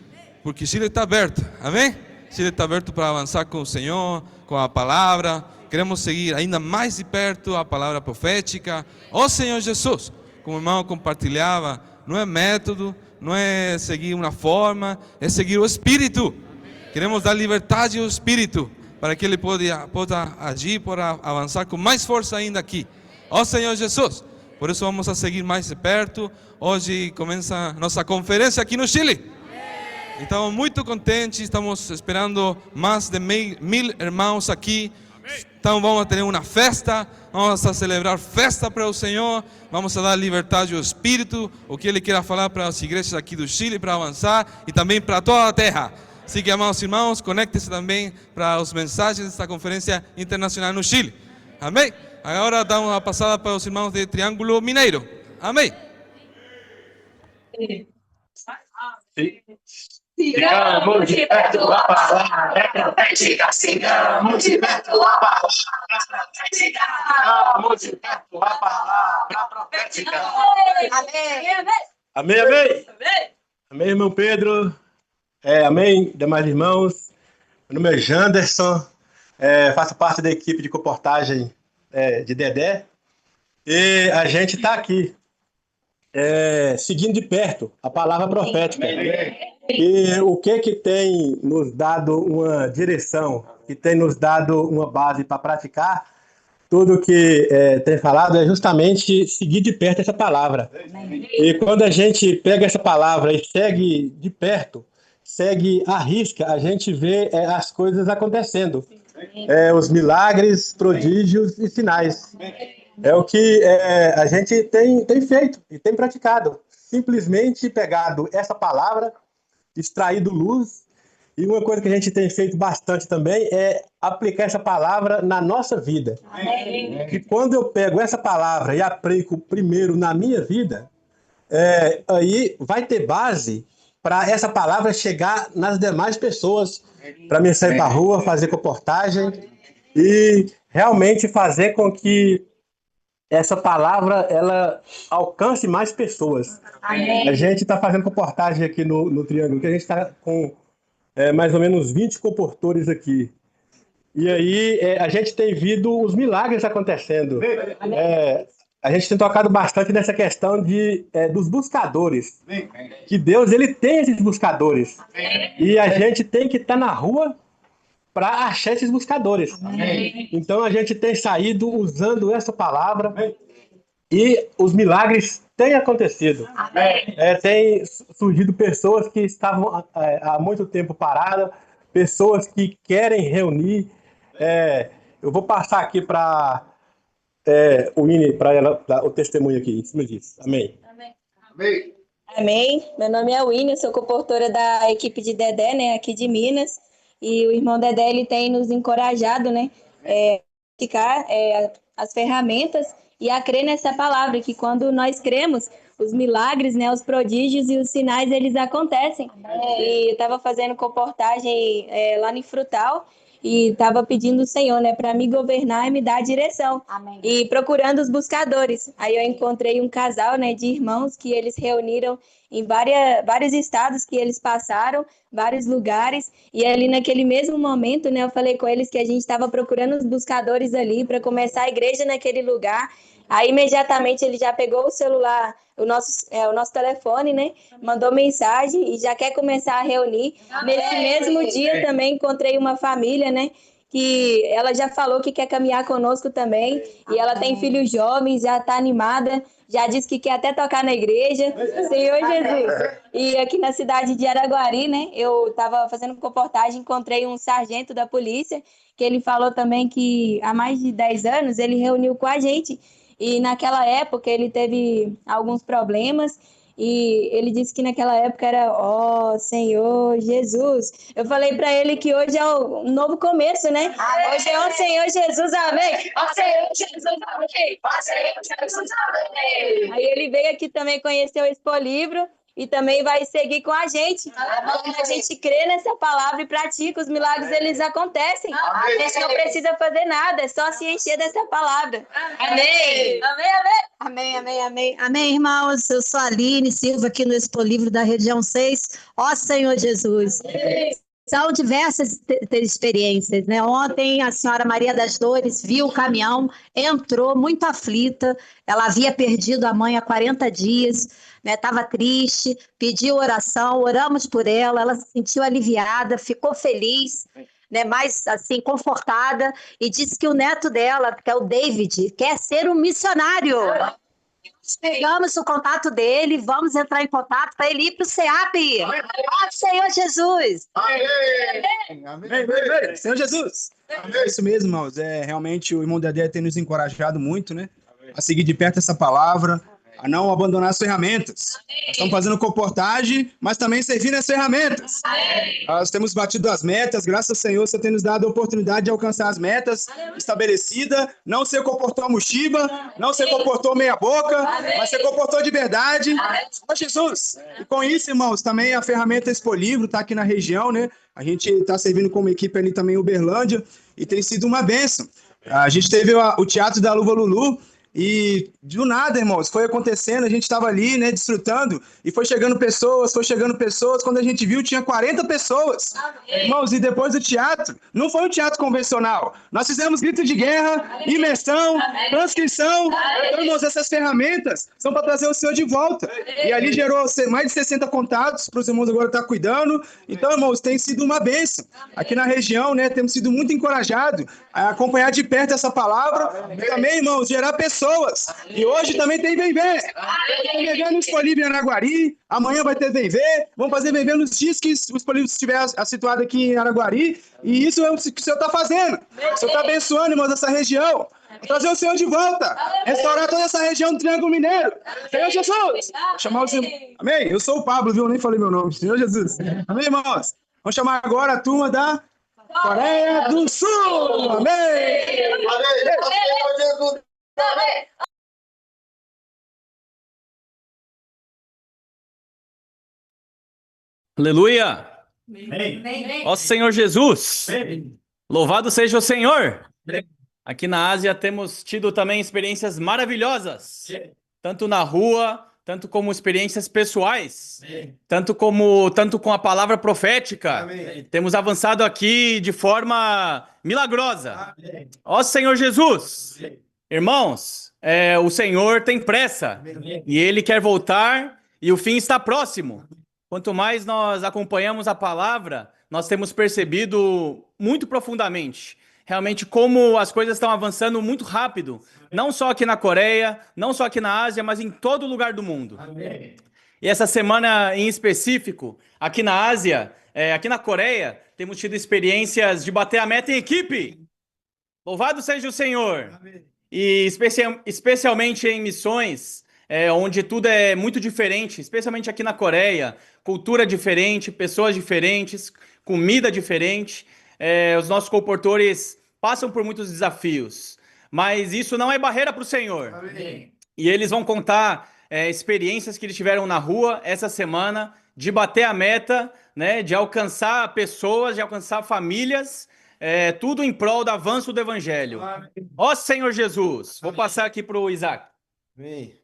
porque Chile está aberto, amém? Chile está aberto para avançar com o Senhor, com a palavra. Queremos seguir ainda mais de perto a palavra profética. Ó Senhor Jesus, como o irmão compartilhava, não é método, não é seguir uma forma, é seguir o Espírito. Queremos dar liberdade ao Espírito, para que Ele possa agir, para avançar com mais força ainda aqui. Ó Senhor Jesus, por isso vamos a seguir mais de perto. Hoje começa nossa conferência aqui no Chile. Estamos muito contentes, estamos esperando mais de 1000 irmãos aqui. Então vamos ter uma festa, vamos a celebrar festa para o Senhor, vamos a dar liberdade ao Espírito, o que Ele quer falar para as igrejas aqui do Chile, para avançar e também para toda a terra. Assim que, amados irmãos, conecte-se também para as mensagens desta conferência internacional no Chile. Amém? Agora damos a passada para os irmãos de Triângulo Mineiro. Amém? Sigamos de perto a palavra profética, sigamos de perto a palavra profética, sigamos de perto a palavra profética. Amém, amém. Amém, irmão Pedro. Amém, demais irmãos. Meu nome é Janderson, faço parte da equipe de comportagem de Dedé. E a gente está aqui, seguindo de perto a palavra profética. E o que tem nos dado uma direção, que tem nos dado uma base para praticar, tudo que tem falado é justamente seguir de perto essa palavra. E quando a gente pega essa palavra e segue de perto, segue à risca, a gente vê as coisas acontecendo. Os milagres, prodígios e sinais. É o que a gente tem feito e tem praticado. Simplesmente pegado essa palavra, extraído luz, e uma coisa que a gente tem feito bastante também é aplicar essa palavra na nossa vida. E quando eu pego essa palavra e aplico primeiro na minha vida, aí vai ter base para essa palavra chegar nas demais pessoas, para mim sair para a rua, fazer comportagem e realmente fazer com que essa palavra ela alcance mais pessoas. A gente está fazendo comportagem aqui no Triângulo, que a gente está com mais ou menos 20 comportores aqui. E aí a gente tem visto os milagres acontecendo. A gente tem tocado bastante nessa questão dos buscadores. Que Deus ele tem esses buscadores. E a gente tem que estar na rua para achar esses buscadores. Então a gente tem saído usando essa palavra e os milagres têm acontecido. Tem surgido pessoas que estavam há muito tempo paradas, pessoas que querem reunir. Eu vou passar aqui para o Ine, para ela dar o testemunho aqui em cima disso. Amém. Amém. Amém. Meu nome é Winnie, eu sou comportora da equipe de Dedé, né, aqui de Minas. E o irmão Dedé, ele tem nos encorajado, né, ficar as ferramentas e a crer nessa palavra, que quando nós cremos, os milagres, né, os prodígios e os sinais, eles acontecem. E eu estava fazendo comportagem lá em Frutal, e estava pedindo o Senhor, né, para me governar e me dar a direção. Amém. E procurando os buscadores. Aí eu encontrei um casal, né, de irmãos que eles reuniram em vários estados que eles passaram, vários lugares. E ali naquele mesmo momento, né, eu falei com eles que a gente estava procurando os buscadores ali para começar a igreja naquele lugar. Aí imediatamente ele já pegou o celular, o nosso telefone, né? Mandou mensagem e já quer começar a reunir. Nesse mesmo dia também encontrei uma família, né? Que ela já falou que quer caminhar conosco também. E ela tem filhos jovens, já está animada, já disse que quer até tocar na igreja. Senhor Jesus. E aqui na cidade de Araguari, né? Eu estava fazendo reportagem, encontrei um sargento da polícia, que ele falou também que há mais de 10 anos ele reuniu com a gente. E naquela época ele teve alguns problemas e ele disse que naquela época era, ó Senhor Jesus. Eu falei para ele que hoje é um novo começo, né? Amém. Hoje é o Senhor Jesus, amém. Ó Senhor Jesus, amém. Ó Senhor Jesus, amém. Aí ele veio aqui também conhecer o Expo Livro e também vai seguir com a gente. Quando a gente crê nessa palavra e pratica, os milagres eles acontecem. A gente não precisa fazer nada, é só se encher dessa palavra. Amém. Amém, amém. Amém, amém, amém. Amém, irmãos. Eu sou a Aline, sirvo aqui no Expo Livro da Região 6. Ó Senhor Jesus. Amém. São diversas experiências, né? Ontem a senhora Maria das Dores viu o caminhão, entrou muito aflita, ela havia perdido a mãe há 40 dias, né? Estava triste, pediu oração, oramos por ela, ela se sentiu aliviada, ficou feliz, né? Mais assim, confortada, e disse que o neto dela, que é o David, quer ser um missionário. Pegamos o contato dele, vamos entrar em contato para ele ir para o CEAP. Ó Senhor Jesus! Amém! Amém! Senhor Jesus! É isso mesmo, irmãos. Realmente o irmão Dedé tem nos encorajado muito, né? A seguir de perto essa palavra, a não abandonar as ferramentas. Nós estamos fazendo comportagem, mas também servindo as ferramentas. Nós temos batido as metas, graças ao Senhor, você tem nos dado a oportunidade de alcançar as metas estabelecidas, não ser comportou mochiba, não ser comportou meia boca, mas ser comportou de verdade. Ó Jesus! E com isso, irmãos, também a ferramenta Expo Livro está aqui na região, né? A gente está servindo como equipe ali também em Uberlândia e tem sido uma bênção. A gente teve o Teatro da Luva Lulu, e do nada, irmãos, foi acontecendo, a gente estava ali, né, desfrutando, e foi chegando pessoas, quando a gente viu, tinha 40 pessoas. Amém. Irmãos, e depois do teatro, não foi um teatro convencional, nós fizemos grito de guerra, imersão, transcrição. Então, irmãos, essas ferramentas são para trazer o Senhor de volta. E ali gerou mais de 60 contatos para os irmãos agora estar cuidando. Então, irmãos, tem sido uma bênção. Aqui na região, né, temos sido muito encorajados a acompanhar de perto essa palavra, e também, irmãos, gerar pessoas. E hoje também tem Vem Ver. Tem Vem Ver no Expo Livro em Araguari. Amanhã vai ter Vem Ver. Vamos fazer Vem Ver nos dias que o Expo Livro estiver situado aqui em Araguari. E isso é o que o Senhor está fazendo. O Senhor está abençoando, irmãos, essa região. Trazer o Senhor de volta. Restaurar toda essa região do Triângulo Mineiro. Senhor Jesus. Vou chamar o Senhor. Amém? Eu sou o Pablo, viu? Eu nem falei meu nome. Senhor Jesus. Amém, irmãos? Vamos chamar agora a turma da Coreia do Sul. Amém. Aleluia! Ó Senhor Jesus! Louvado seja o Senhor! Aqui na Ásia temos tido também experiências maravilhosas, tanto na rua, tanto como experiências pessoais, tanto com a palavra profética. Temos avançado aqui de forma milagrosa. Ó Senhor Jesus! Irmãos, o Senhor tem pressa e Ele quer voltar e o fim está próximo. Quanto mais nós acompanhamos a palavra, nós temos percebido muito profundamente, realmente, como as coisas estão avançando muito rápido, não só aqui na Coreia, não só aqui na Ásia, mas em todo lugar do mundo. Amém. E essa semana em específico, aqui na Ásia, aqui na Coreia, temos tido experiências de bater a meta em equipe. Louvado seja o Senhor! Amém. E especialmente em missões, onde tudo é muito diferente, especialmente aqui na Coreia, cultura diferente, pessoas diferentes, comida diferente. Os nossos comportores passam por muitos desafios, mas isso não é barreira para o Senhor. Amém. E eles vão contar experiências que eles tiveram na rua essa semana, de bater a meta, né, de alcançar pessoas, de alcançar famílias, tudo em prol do avanço do Evangelho. Ó Senhor Jesus! Vou passar aqui para o Isaac. Amém.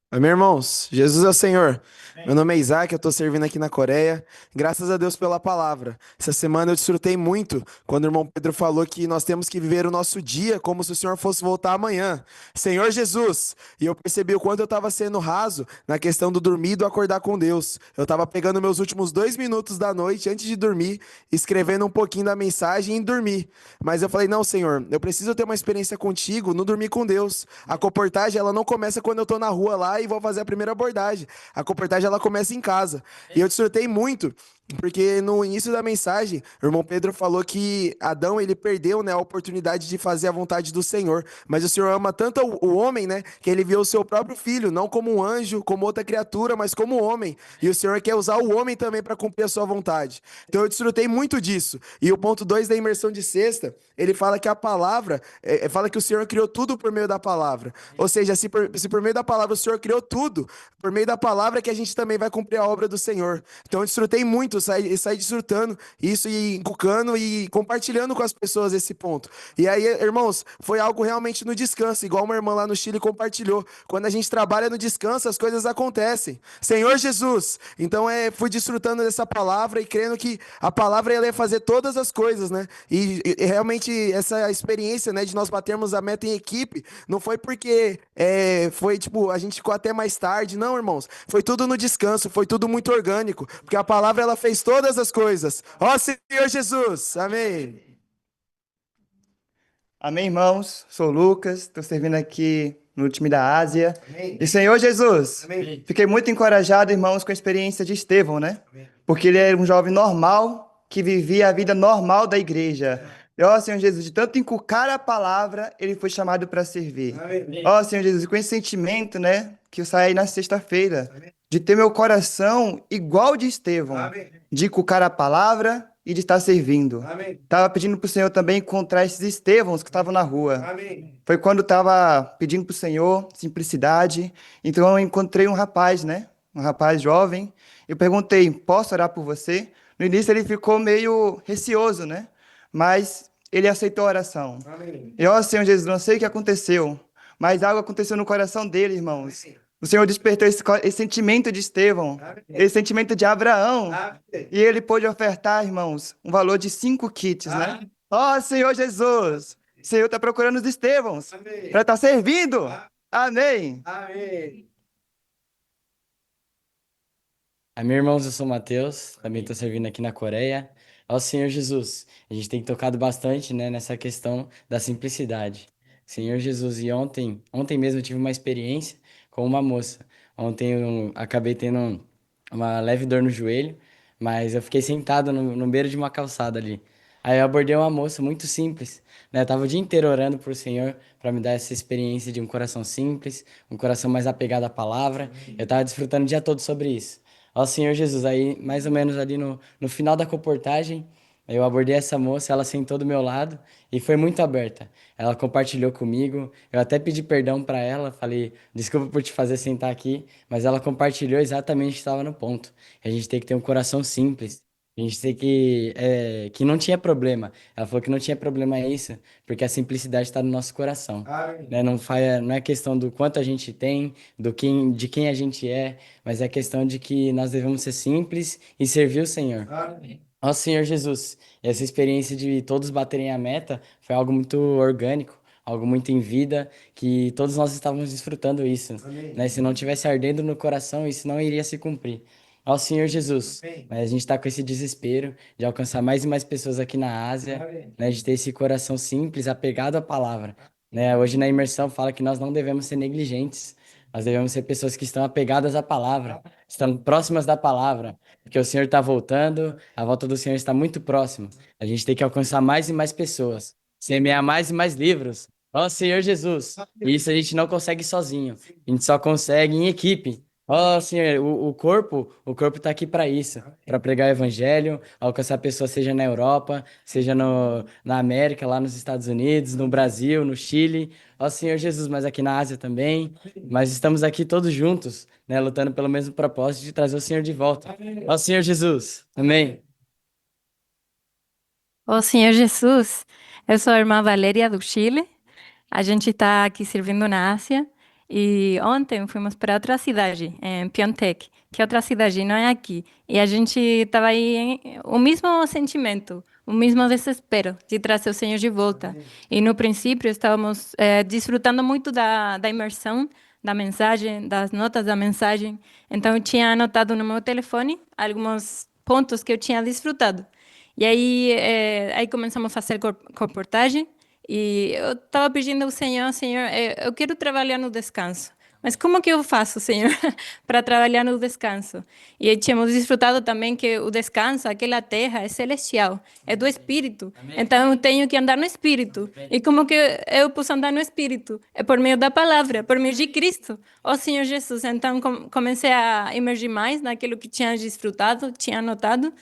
Amém, irmãos. Jesus é o Senhor. Meu nome é Isaac, eu estou servindo aqui na Coreia. Graças a Deus pela palavra. Essa semana eu desfrutei muito quando o irmão Pedro falou que nós temos que viver o nosso dia como se o Senhor fosse voltar amanhã. Senhor Jesus! E eu percebi o quanto eu estava sendo raso na questão do dormir e do acordar com Deus. Eu estava pegando meus últimos 2 minutos da noite antes de dormir, escrevendo um pouquinho da mensagem e dormir. Mas eu falei, não, Senhor, eu preciso ter uma experiência contigo no dormir com Deus. A comportagem, ela não começa quando eu estou na rua lá e vou fazer a primeira abordagem. A comportagem, ela começa em casa. E eu desfrutei muito, porque no início da mensagem, o irmão Pedro falou que Adão, ele perdeu, né, a oportunidade de fazer a vontade do Senhor. Mas o Senhor ama tanto o homem, né, que ele viu o seu próprio filho, não como um anjo, como outra criatura, mas como homem. E o Senhor quer usar o homem também para cumprir a sua vontade. Então eu desfrutei muito disso. E o ponto 2 da imersão de sexta, ele fala que a palavra, fala que o Senhor criou tudo por meio da palavra. Ou seja, se por meio da palavra o Senhor criou tudo, por meio da palavra é que a gente também vai cumprir a obra do Senhor. Então eu desfrutei muito, saí desfrutando isso e encucando e compartilhando com as pessoas esse ponto. E aí, irmãos, foi algo realmente no descanso, igual uma irmã lá no Chile compartilhou. Quando a gente trabalha no descanso, as coisas acontecem. Senhor Jesus! Então fui desfrutando dessa palavra e crendo que a palavra ela ia fazer todas as coisas, né? E realmente essa experiência, né, de nós batermos a meta em equipe, não foi porque foi tipo, a gente ficou até mais tarde, não, irmãos. Foi tudo no descanso, foi tudo muito orgânico, porque a palavra ela fez todas as coisas. Ó Senhor Jesus! Amém! Amém, irmãos. Sou o Lucas, estou servindo aqui no time da Ásia. Amém. E Senhor Jesus, amém. Fiquei muito encorajado, irmãos, com a experiência de Estevão, né? Amém. Porque ele era um jovem normal, que vivia a vida normal da igreja. E, ó Senhor Jesus, de tanto inculcar a palavra, ele foi chamado para servir. Amém. Ó Senhor Jesus, com esse sentimento, né, que eu saí na sexta-feira, de ter meu coração igual de Estevão, amém. De inculcar a palavra e de estar servindo. Estava pedindo para o Senhor também encontrar esses Estevãos que estavam na rua. Amém. Foi quando estava pedindo para o Senhor simplicidade. Então eu encontrei um rapaz, né? Um rapaz jovem. Eu perguntei, posso orar por você? No início ele ficou meio receoso, né? Mas ele aceitou a oração. Amém. E ó Senhor Jesus, não sei o que aconteceu, mas algo aconteceu no coração dele, irmãos. Amém. O Senhor despertou esse sentimento de Estevão, amém. Esse sentimento de Abraão. Amém. E ele pôde ofertar, irmãos, um valor de 5 kits, amém. Né? Ó Senhor Jesus, o Senhor está procurando os Estevãos para estar servindo. Amém. Amém. Amém, irmãos, eu sou o Matheus, também estou servindo aqui na Coreia. Ao Senhor Jesus, a gente tem tocado bastante, né, nessa questão da simplicidade. Senhor Jesus, e ontem mesmo eu tive uma experiência com uma moça. Ontem eu acabei tendo uma leve dor no joelho, mas eu fiquei sentado no beiro de uma calçada ali. Aí eu abordei uma moça muito simples, né? Eu tava o dia inteiro orando pro Senhor para me dar essa experiência de um coração simples, um coração mais apegado à palavra. Eu tava desfrutando o dia todo sobre isso. Ó Senhor Jesus, aí mais ou menos ali no final da comportagem, eu abordei essa moça, ela sentou do meu lado e foi muito aberta. Ela compartilhou comigo, eu até pedi perdão para ela, falei, desculpa por te fazer sentar aqui, mas ela compartilhou exatamente o que estava no ponto. A gente tem que ter um coração simples, a gente tem que não tinha problema. Ela falou que não tinha problema isso, porque a simplicidade está no nosso coração. Né? Não é questão do quanto a gente tem, de quem a gente é, mas é questão de que nós devemos ser simples e servir o Senhor. Amém. Ó Senhor Jesus, essa experiência de todos baterem a meta foi algo muito orgânico, algo muito em vida, que todos nós estávamos desfrutando isso. Né? Se não tivesse ardendo no coração, isso não iria se cumprir. Ó Senhor Jesus, mas a gente está com esse desespero de alcançar mais e mais pessoas aqui na Ásia, né? De ter esse coração simples, apegado à palavra. Né? Hoje na imersão fala que nós não devemos ser negligentes, nós devemos ser pessoas que estão apegadas à palavra, estão próximas da palavra, porque o Senhor está voltando, a volta do Senhor está muito próxima. A gente tem que alcançar mais e mais pessoas, semear mais e mais livros, Ó Senhor Jesus, isso a gente não consegue sozinho, a gente só consegue em equipe. Ó Senhor, o corpo tá aqui para isso, para pregar o evangelho, alcançar pessoas, seja na Europa, seja na América, lá nos Estados Unidos, no Brasil, no Chile. Ó Senhor Jesus, mas aqui na Ásia também. Mas estamos aqui todos juntos, né, lutando pelo mesmo propósito de trazer o Senhor de volta. Ó Senhor Jesus, amém. Ô Senhor Jesus, eu sou a irmã Valéria do Chile. A gente está aqui servindo na Ásia e ontem fomos para outra cidade, em Pyeongtaek, que é outra cidade, não é aqui. E a gente estava aí, o mesmo sentimento, o mesmo desespero de trazer o Senhor de volta. E no princípio estávamos desfrutando muito da imersão, da mensagem, das notas da mensagem. Então eu tinha anotado no meu telefone alguns pontos que eu tinha desfrutado. E aí começamos a fazer reportagem. E eu estava pedindo ao Senhor, Senhor, eu quero trabalhar no descanso. Mas como que eu faço, Senhor, para trabalhar no descanso? E aí tínhamos desfrutado também que o descanso, aquela terra, é celestial, é do Espírito. Amém. Então eu tenho que andar no Espírito. Amém. E como que eu posso andar no Espírito? É por meio da palavra, por meio de Cristo. Ó Senhor Jesus, então comecei a emergir mais naquilo que tinha desfrutado, tinha anotado.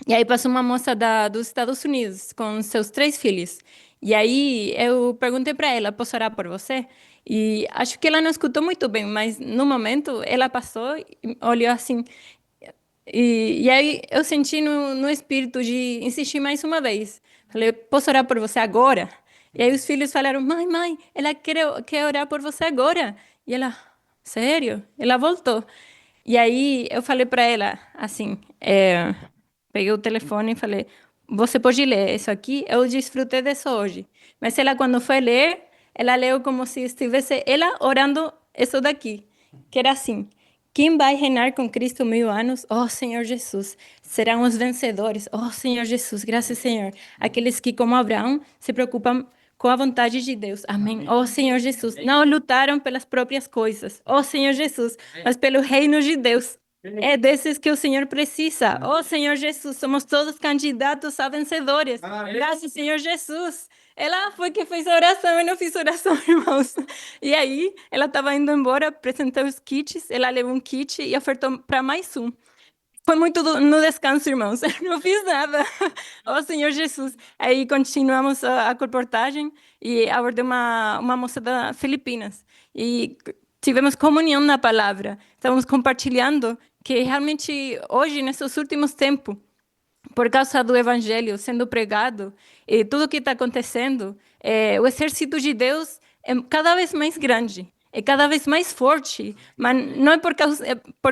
E aí passou uma moça dos Estados Unidos com seus 3 filhos. E aí eu perguntei para ela, posso orar por você? E acho que ela não escutou muito bem, mas no momento ela passou e olhou assim. E aí eu senti no espírito de insistir mais uma vez. Falei, posso orar por você agora? E aí os filhos falaram, mãe, ela quer orar por você agora. E ela, sério? Ela voltou. E aí eu falei para ela, assim, peguei o telefone e falei, você pode ler isso aqui? Eu desfrutei disso hoje. Mas ela, quando foi ler, ela leu como se estivesse ela orando isso daqui, que era assim: quem vai reinar com Cristo 1000 anos? Oh, Senhor Jesus, serão os vencedores. Oh, Senhor Jesus, graças, Senhor. Aqueles que, como Abraão, se preocupam com a vontade de Deus. Amém. Oh, Senhor Jesus, não lutaram pelas próprias coisas. Oh, Senhor Jesus, mas pelo reino de Deus. É desses que o Senhor precisa. Oh, Senhor Jesus, somos todos candidatos a vencedores. Graças, Senhor Jesus. Ela foi que fez a oração, eu não fiz oração, irmãos. E aí, ela estava indo embora, apresentou os kits, ela levou um kit e ofertou para mais um. Foi muito no descanso, irmãos. Eu não fiz nada. Oh, Senhor Jesus. Aí continuamos a reportagem e abordei uma moça das Filipinas. E tivemos comunhão na palavra. Estávamos compartilhando que realmente hoje, nesses últimos tempos, por causa do evangelho sendo pregado e tudo que está acontecendo, o exército de Deus é cada vez mais grande, é cada vez mais forte, mas não é por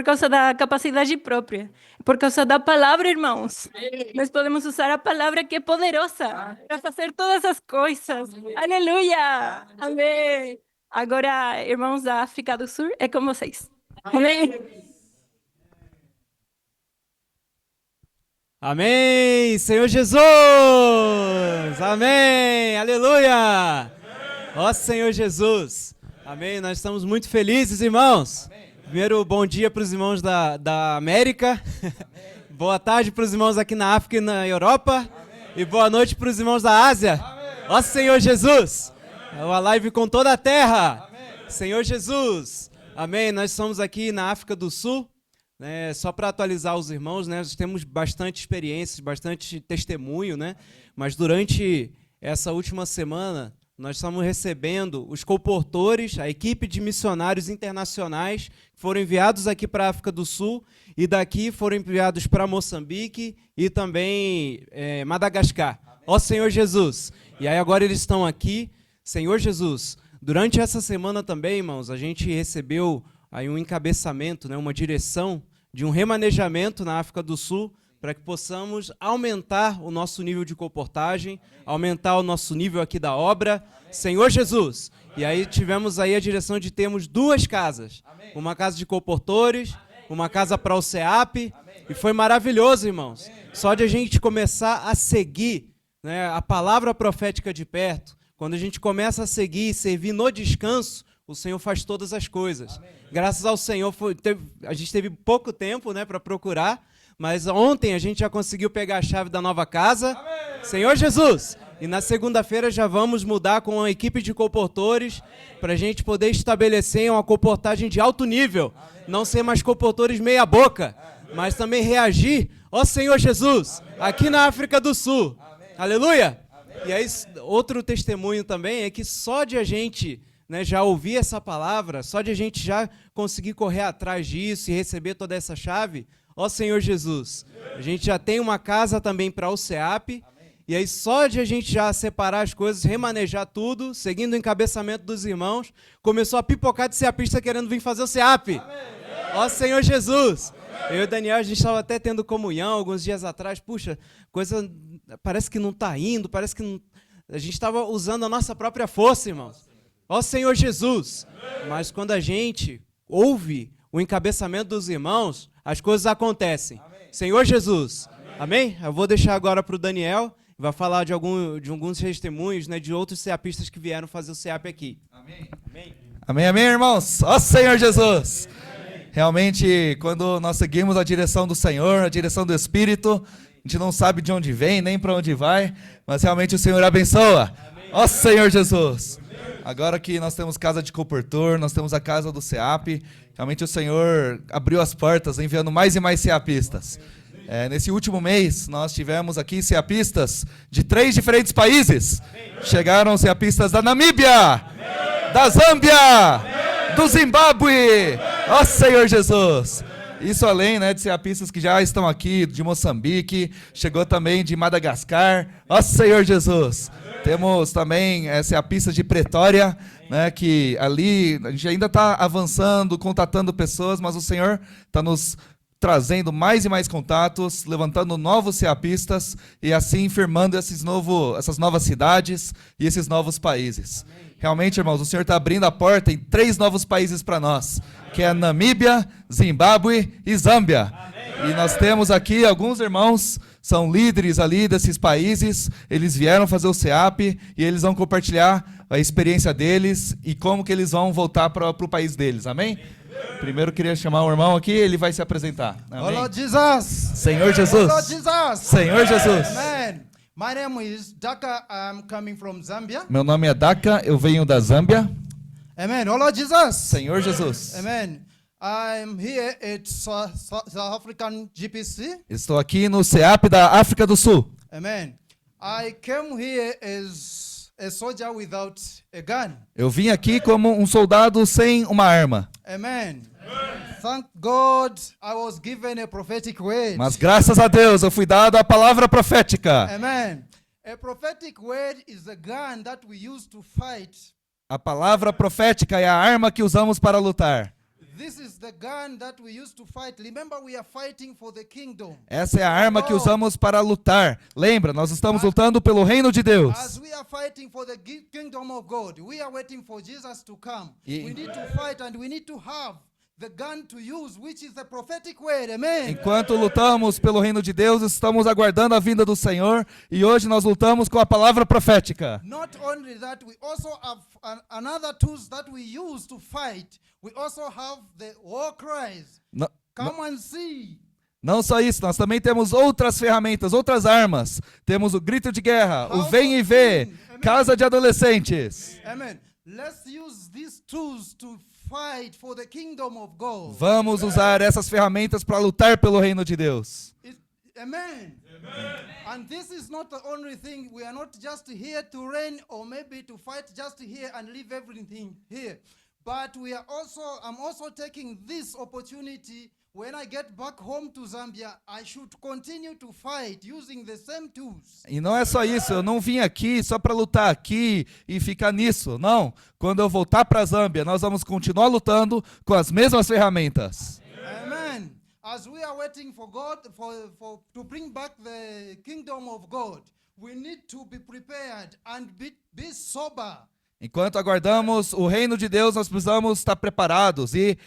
causa da capacidade própria, é por causa da palavra, irmãos. Nós podemos usar a palavra que é poderosa para fazer todas as coisas. Aleluia! Amém! Agora, irmãos da África do Sul, é com vocês. Amém! Amém, Senhor Jesus! Amém, aleluia! Ó Senhor Jesus! Amém, nós estamos muito felizes, irmãos. Primeiro, bom dia para os irmãos da América. Boa tarde para os irmãos aqui na África e na Europa. E boa noite para os irmãos da Ásia. Ó Senhor Jesus! É uma live com toda a terra. Senhor Jesus! Amém, nós somos aqui na África do Sul. Só para atualizar os irmãos, né, nós temos bastante experiências, bastante testemunho, né? Mas durante essa última semana, nós estamos recebendo os colportores, a equipe de missionários internacionais que foram enviados aqui para a África do Sul e daqui foram enviados para Moçambique e também Madagascar. Ó Senhor Jesus! E aí agora eles estão aqui. Senhor Jesus, durante essa semana também, irmãos, a gente recebeu aí um encabeçamento, né, uma direção de um remanejamento na África do Sul para que possamos aumentar o nosso nível de comportagem, aumentar o nosso nível aqui da obra. Amém. Senhor Jesus! E aí tivemos aí a direção de termos 2 casas. Amém. Uma casa de comportores, uma casa para o CEAP. Amém. E foi maravilhoso, irmãos. Amém. Só de a gente começar a seguir, né, a palavra profética de perto, quando a gente começa a seguir e servir no descanso, o Senhor faz todas as coisas. Amém. Graças ao Senhor, a gente teve pouco tempo, né, para procurar, mas ontem a gente já conseguiu pegar a chave da nova casa. Amém. Senhor Jesus! E na segunda-feira já vamos mudar com a equipe de comportores para a gente poder estabelecer uma comportagem de alto nível. Não ser mais comportores meia boca, mas também reagir, ó Senhor Jesus, aqui na África do Sul. Aleluia! E aí, outro testemunho também é que só de a gente, né, já ouvir essa palavra, só de a gente já conseguir correr atrás disso e receber toda essa chave, ó Senhor Jesus, a gente já tem uma casa também para o CEAP, e aí só de a gente já separar as coisas, remanejar tudo, seguindo o encabeçamento dos irmãos, começou a pipocar de CEAPista querendo vir fazer o CEAP. Ó Senhor Jesus! Eu e o Daniel, a gente estava até tendo comunhão alguns dias atrás, puxa, coisa parece que não está indo, parece que não... A gente estava usando a nossa própria força, irmãos. Ó Senhor Jesus! Mas quando a gente ouve o encabeçamento dos irmãos, as coisas acontecem. Senhor Jesus! Amém? Eu vou deixar agora para o Daniel, vai falar de alguns testemunhos, né, de outros CEAPistas que vieram fazer o CEAP aqui. Amém. Amém, amém, irmãos. Ó Senhor Jesus. Realmente, quando nós seguimos a direção do Senhor, a direção do Espírito, a gente não sabe de onde vem, nem para onde vai, mas realmente o Senhor abençoa. Ó Senhor Jesus. Agora que nós temos casa de comportor, nós temos a casa do CEAP, realmente o Senhor abriu as portas, enviando mais e mais CEAPistas. Nesse último mês, nós tivemos aqui CEAPistas de 3 diferentes países. Chegaram CEAPistas da Namíbia, da Zâmbia, do Zimbábue. Ó Senhor Jesus. Isso além, né, de CEAPistas que já estão aqui, de Moçambique, chegou também de Madagascar. Ó Senhor Jesus. Temos também CEAPistas de Pretória, né, que ali a gente ainda está avançando, contatando pessoas, mas o Senhor está nos trazendo mais e mais contatos, levantando novos CEAPistas e assim firmando essas novas cidades e esses novos países. Realmente, irmãos, o Senhor está abrindo a porta em 3 novos países para nós, que é Namíbia, Zimbábue e Zâmbia. E nós temos aqui alguns irmãos, são líderes ali desses países, eles vieram fazer o CEAP e eles vão compartilhar a experiência deles e como que eles vão voltar para o país deles, amém? Primeiro queria chamar o irmão aqui, ele vai se apresentar. Amém? Oh Lord Jesus. Senhor Jesus. Oh Lord Jesus. Senhor Jesus. Amen. My name is Daka. I'm coming from Zambia. Meu nome é Daka, eu venho da Zâmbia. Amen. Oh Lord Jesus. Senhor Jesus. Amen. I'm here at South African GPC. Estou aqui no CEAP da África do Sul. Amen. I came here as a soldier without a gun. Eu vim aqui como um soldado sem uma arma. Amen. Thank God I was given a prophetic word. Mas graças a Deus eu fui dado a palavra profética. Amen. A prophetic word is a gun that we use to fight. A palavra profética é a arma que usamos para lutar. This is the gun that we use to fight. Remember, we are fighting for the kingdom. Essa é a arma que usamos para lutar. Lembra, nós estamos lutando pelo reino de Deus. As we are fighting for the kingdom of God, we are waiting for Jesus to come. We need to fight and we need to have the gun to use, which is the prophetic word. Amen. Enquanto lutamos pelo reino de Deus, estamos aguardando a vinda do Senhor e hoje nós lutamos com a palavra profética. Not only that, we also have another tools that we use to fight. We also have the war cries. Come and see. Não só isso, nós também temos outras ferramentas, outras armas. Temos o grito de guerra, o vem e vê, casa de adolescentes. Amen. Let's use these tools to fight for the kingdom of God. Vamos usar essas ferramentas para lutar pelo reino de Deus. Amen. And this is not the only thing. We are not just here to reign or maybe to fight just here and leave everything here. But I'm also taking this opportunity. When I get back home to Zambia, I should continue to fight using the same tools. E não é só isso, eu não vim aqui só para lutar aqui e ficar nisso. Não, quando eu voltar para a Zâmbia, nós vamos continuar lutando com as mesmas ferramentas. Amen. As we are waiting for God to bring back the kingdom of God, we need to be prepared and be sober. Enquanto aguardamos o reino de Deus, nós precisamos estar preparados e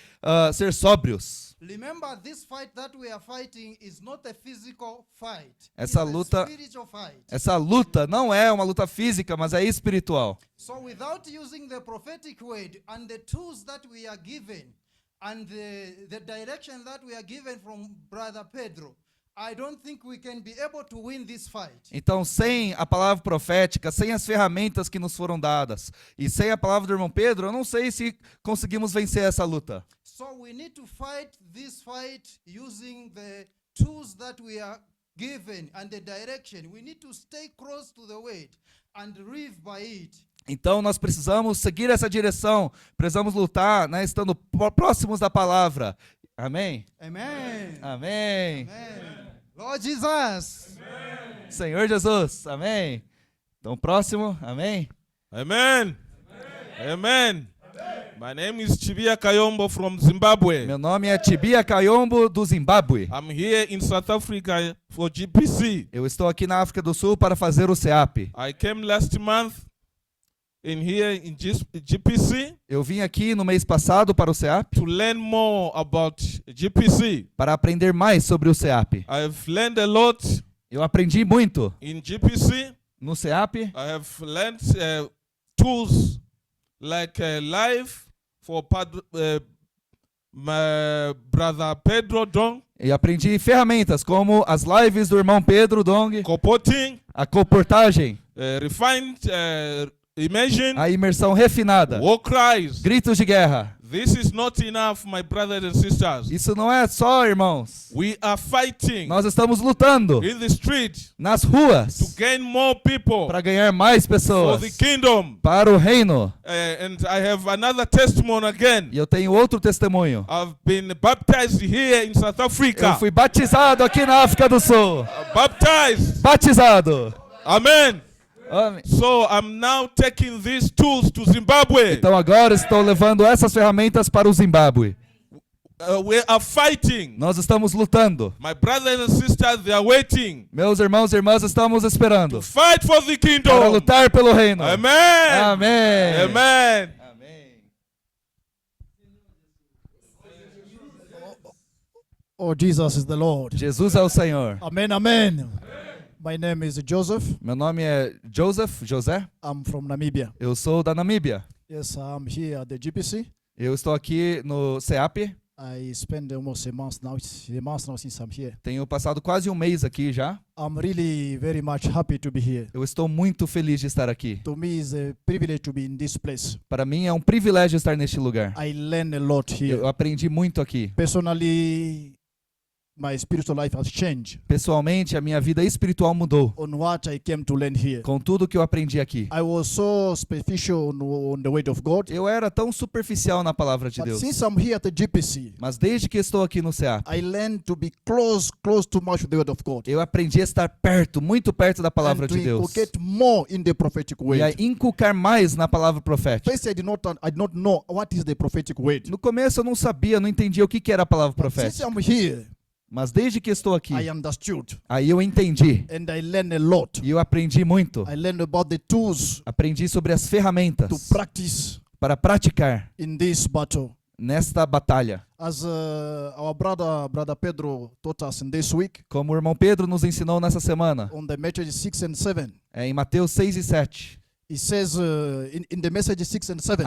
ser sóbrios. Remember, this fight that we are fighting is not a physical fight. Essa luta não é uma luta física, mas é espiritual. So without using the prophetic word and the tools that we are given and the direction that we are given from Brother Pedro, I don't think we can be able to win this fight. Então, sem a palavra profética, sem as ferramentas que nos foram dadas e sem a palavra do irmão Pedro, eu não sei se conseguimos vencer essa luta. So we need to fight this fight using the tools that we are given and the direction. We need to stay close to the word and live by it. Então nós precisamos seguir essa direção, precisamos lutar, né, estando próximos da palavra. Amém? Amen. Amém. Amen. Lord Jesus. Amém. Senhor Jesus. Amém. Então próximo. Amém. Amen. Amen. My name is Chibia Kayombo from Zimbabwe. Meu nome é Chibia Kayombo do Zimbábue. I'm here in South Africa for GPC. Eu estou aqui na África do Sul para fazer o CEAP. I came last month in here in GPC. Eu vim aqui no mês passado para o CEAP. To learn more about GPC. Para aprender mais sobre o CEAP. I've learned a lot. Eu aprendi muito. In GPC. No CEAP. I have learned tools like live for my brother Pedro Dong. E aprendi ferramentas como as lives do irmão Pedro Dong. Comporting. A comportagem. Refined immersion. A imersão refinada. War cries. Gritos de guerra. This is not enough, my brothers and sisters. Isso não é só, irmãos. We are fighting. Nós estamos lutando. In the street. Nas ruas. To gain more people. Para ganhar mais pessoas. For the kingdom. Para o reino. And I have another testimony again. E eu tenho outro testemunho. I've been baptized here in South Africa. Eu fui batizado aqui na África do Sul. Baptized. Batizado. Amen. Amém. So I'm now taking these tools to Zimbabwe. Então agora estou levando essas ferramentas para o Zimbábue. We are fighting. Nós estamos lutando. My brothers and sisters, they are waiting. Meus irmãos e irmãs, estamos esperando. To fight for the kingdom. Para lutar pelo reino. Amen. Amém. Amen. Oh, Jesus is the Lord. Jesus é o Senhor. Amen, amen. My name is Joseph. Meu nome é José. I'm from Namibia. Eu sou da Namíbia. Yes, I'm here at the GPC. Eu estou aqui no CEAP. I spent almost a month now since I'm here. Tenho passado quase um mês aqui já. I'm really very much happy to be here. Eu estou muito feliz de estar aqui. To me is a privilege to be in this place. Para mim é um privilégio estar neste lugar. I learned a lot here. Eu aprendi muito aqui. Personally, my spiritual life has changed. Pessoalmente, a minha vida espiritual mudou. On what I came to learn here. Com tudo que eu aprendi aqui. I was so superficial on the word of God. Eu era tão superficial na palavra de Deus. Since I'm here at the GPC, mas desde que estou aqui no CEAP, I learned to be close to much with the word of God. Eu aprendi a estar perto, muito perto da palavra de Deus. More in the prophetic word. E a inculcar mais na palavra profética. First, I did not know what is the prophetic word. No começo eu não sabia, não entendia o que era a palavra profética. Since I'm here, mas desde que estou aqui, I understood. Aí eu entendi. And I learned a lot. E eu aprendi muito. I learned about the tools. Aprendi sobre as ferramentas. To practice. Para praticar. In this battle. Nesta batalha. As our brother Pedro taught us in this week. Como o irmão Pedro nos ensinou nessa semana. On the Matthew 6 and 7. Em Mateus 6 e 7. He says in the message 6 and 7.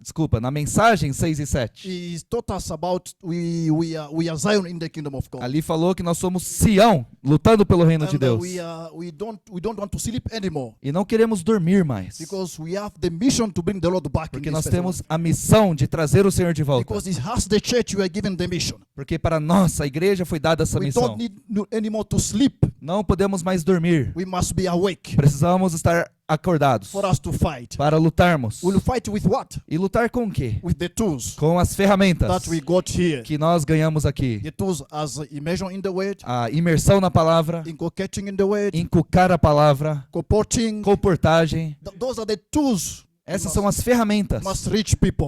Desculpa, na mensagem 6 e 7. He taught us about we are Zion in the kingdom of God. Ali falou que nós somos Sião, lutando pelo reino de Deus. We don't want to sleep anymore. E não queremos dormir mais. Because we have the mission to bring the Lord back. Porque nós temos a missão de trazer o Senhor de volta. Because it has the church we are given the mission. Porque para nós a igreja foi dada essa missão. We don't need anymore to sleep. Não podemos mais dormir. We must be awake. Precisamos estar acordados. For us to fight. Para lutarmos. We'll fight with what? E lutar com o quê? With the tools. Com as ferramentas that we got here. Que nós ganhamos aqui. The tools as immersion in the word. A imersão na palavra. Inculcating in the word. Inculcar a palavra. Comporting. Comportagem. Those are the tools. Essas são as ferramentas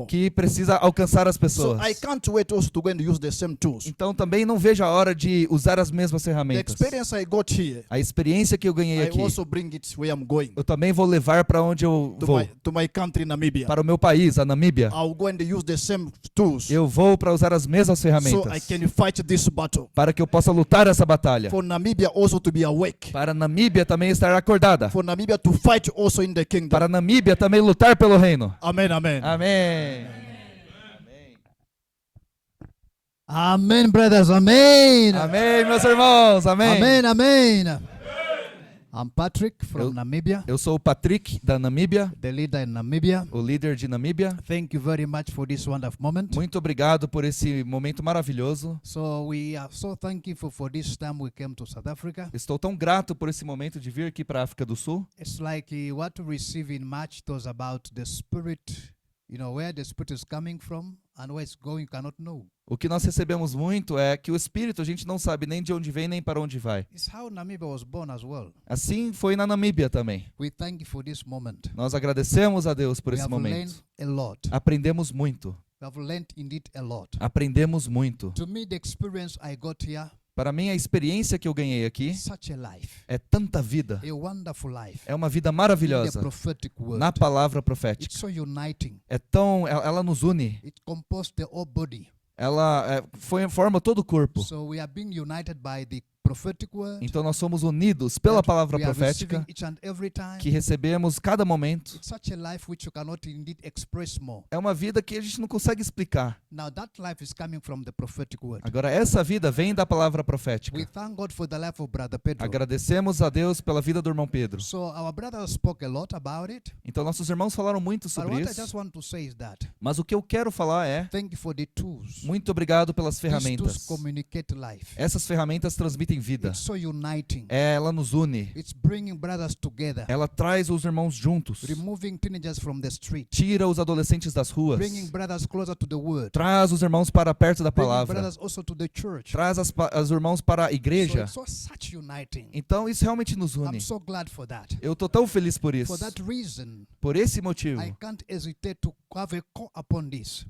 que precisa alcançar as pessoas. So I can't wait also to go and use the same tools. Então também não vejo a hora de usar as mesmas ferramentas. The experience I got here, a experiência que eu ganhei aqui, I also bring it where I'm going. Eu também vou levar para onde eu vou. To my country, Namibia. Para o meu país, a Namíbia. I'll go and use the same tools. Eu vou para usar as mesmas ferramentas. So I can fight this battle. Para que eu possa lutar essa batalha. For Namibia also to be awake. Para a Namíbia também estar acordada. For Namibia to fight also in the kingdom. Para a Namíbia também lutar pelo reino. Amém, amém. Amém. Amen, brothers. Amen. Amém, meus irmãos. Amém. Amen. Amen. I'm Patrick from Namibia. Eu sou o Patrick da Namíbia, The leader in Namibia. o líder de Namíbia. Thank you very much for this wonderful moment. Muito obrigado por esse momento maravilhoso. So we are so thankful for this time we came to South Africa. Estou tão grato por esse momento de vir aqui para a África do Sul. It's like what we receive in March it was about the spirit, where the spirit is coming from and where it's going, you cannot know. O que nós recebemos muito é que o Espírito a gente não sabe nem de onde vem nem para onde vai. It's how Namibia was born as well. Assim foi na Namíbia também. We thank you for this moment. Nós agradecemos a Deus por We esse have learned momento. a lot. Aprendemos muito. We have learned indeed a lot. Aprendemos muito. To me, the experience I got here, Para mim, a experiência que eu ganhei aqui such a life, é tanta vida. a wonderful life. É uma vida In maravilhosa. the prophetic word. Na palavra It's profética. so uniting. Ela nos une. It composed the whole body. Ela forma todo o corpo. So we are being united by the prophetic word. Então nós somos unidos pela that palavra we are profética receiving each and every time. que recebemos cada momento. It's such a life which you cannot indeed express more. É uma vida que a gente não consegue explicar. Now that life is coming from the prophetic word. Agora essa vida vem da palavra profética. We thank God for the life of Brother Pedro. Agradecemos a Deus pela vida do irmão Pedro. So our brother spoke a lot about it. Então nossos irmãos falaram muito But sobre what I isso. just want to say is that Mas o que eu quero falar é: thank you for the tools. muito obrigado pelas These tools ferramentas. communicate life. Essas ferramentas transmitem vida. It's so uniting. Ela nos une. It's bringing brothers together. Ela traz os irmãos juntos. Removing teenagers from the street. Tira os adolescentes das ruas. Bringing brothers closer to the word. Traz os irmãos para perto da Bringing palavra. brothers also to the church. Traz os irmãos para a igreja. So it's such uniting. Então isso realmente nos une. I'm so glad for that. Eu estou tão feliz por For isso. that reason, Por esse motivo, I can't hesitate to have a call upon this.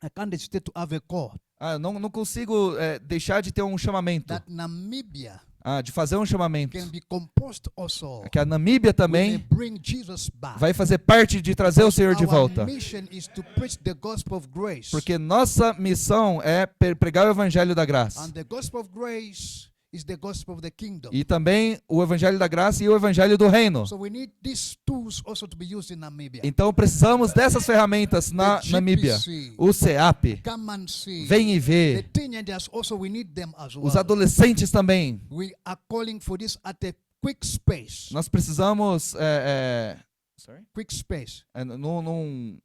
I can't hesitate to have a call eu não consigo deixar de ter um chamamento. that Namibia De fazer um chamamento. can be composed also. Que a Namíbia We may também bring Jesus back. vai fazer parte de trazer o Senhor de Our volta. mission is to preach the gospel of grace. Porque nossa missão é pregar o evangelho da graça. And the gospel of grace is the gospel of the kingdom. E também o evangelho da graça e o evangelho do reino. So we need these tools also to be used in Namibia. Então precisamos dessas ferramentas na The Namíbia. GPC, O CEAP, come and see. vem e The vê. teenagers also we need them as well. Os adolescentes também. We are calling for this at a quick space. Nós precisamos Quick space. num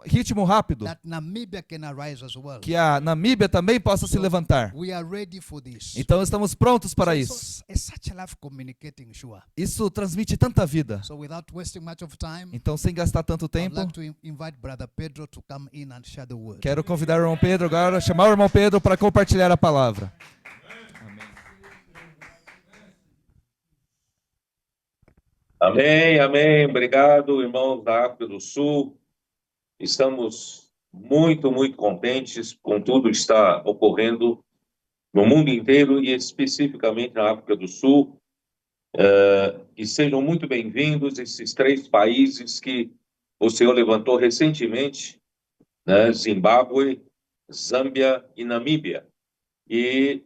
ritmo rápido. That Namibia can arise as well. Que a Namíbia também possa se levantar. We are ready for this. Então estamos prontos para So isso. it's such a life communicating, sure. Isso transmite tanta vida. So without wasting much of time, Então, sem gastar tanto I'd tempo, like to invite Brother Pedro to come in and share the word. quero convidar o irmão Pedro agora, chamar o irmão Pedro para compartilhar a palavra. Amém, amém. Obrigado, irmãos da África do Sul. Estamos muito, muito contentes com tudo que está ocorrendo no mundo inteiro e especificamente na África do Sul. E sejam muito bem-vindos esses 3 países que o Senhor levantou recentemente, né? Zimbábue, Zâmbia e Namíbia. E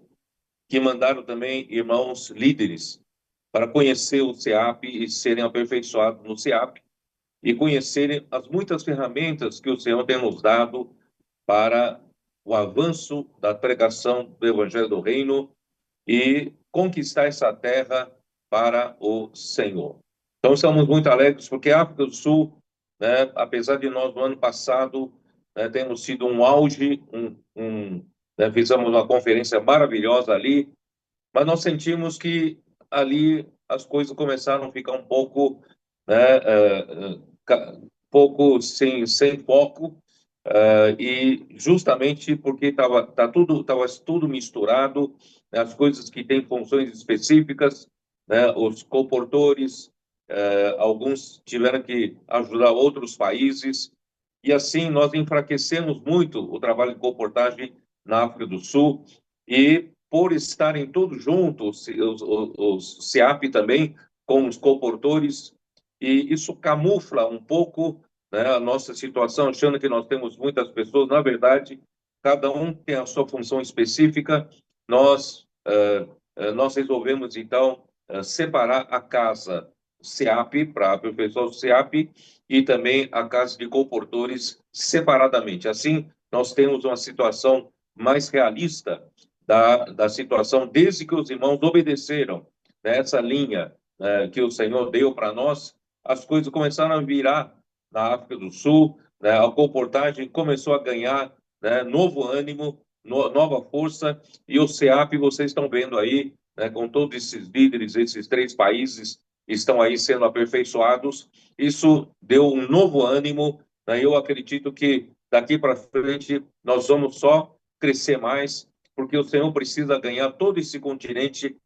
que mandaram também irmãos líderes para conhecer o CEAP e serem aperfeiçoados no CEAP e conhecerem as muitas ferramentas que o Senhor tem nos dado para o avanço da pregação do Evangelho do Reino e conquistar essa terra para o Senhor. Então, estamos muito alegres porque a África do Sul, né, apesar de nós, no ano passado, né, temos tido um auge, né, fizemos uma conferência maravilhosa ali, mas nós sentimos que ali as coisas começaram a ficar um pouco, né, sem foco, e justamente porque estava tudo misturado, né, as coisas que têm funções específicas, né, os comportores, alguns tiveram que ajudar outros países, e assim nós enfraquecemos muito o trabalho de comportagem na África do Sul, e por estarem todos juntos, os CEAP também, com os comportores, e isso camufla um pouco, né, a nossa situação, achando que nós temos muitas pessoas. Na verdade, cada um tem a sua função específica. Nós resolvemos, então, separar a casa CEAP, para aperfeiçoar o CEAP, e também a casa de comportores separadamente. Assim, nós temos uma situação mais realista da situação, desde que os irmãos obedeceram nessa linha que o Senhor deu para nós, as coisas começaram a virar na África do Sul, né, a comportagem começou a ganhar, né, novo ânimo, nova força, e o CEAP, vocês estão vendo aí, né, com todos esses líderes, esses 3 países estão aí sendo aperfeiçoados, isso deu um novo ânimo, né, eu acredito que daqui para frente nós vamos só crescer mais, porque o Senhor precisa ganhar todo esse continente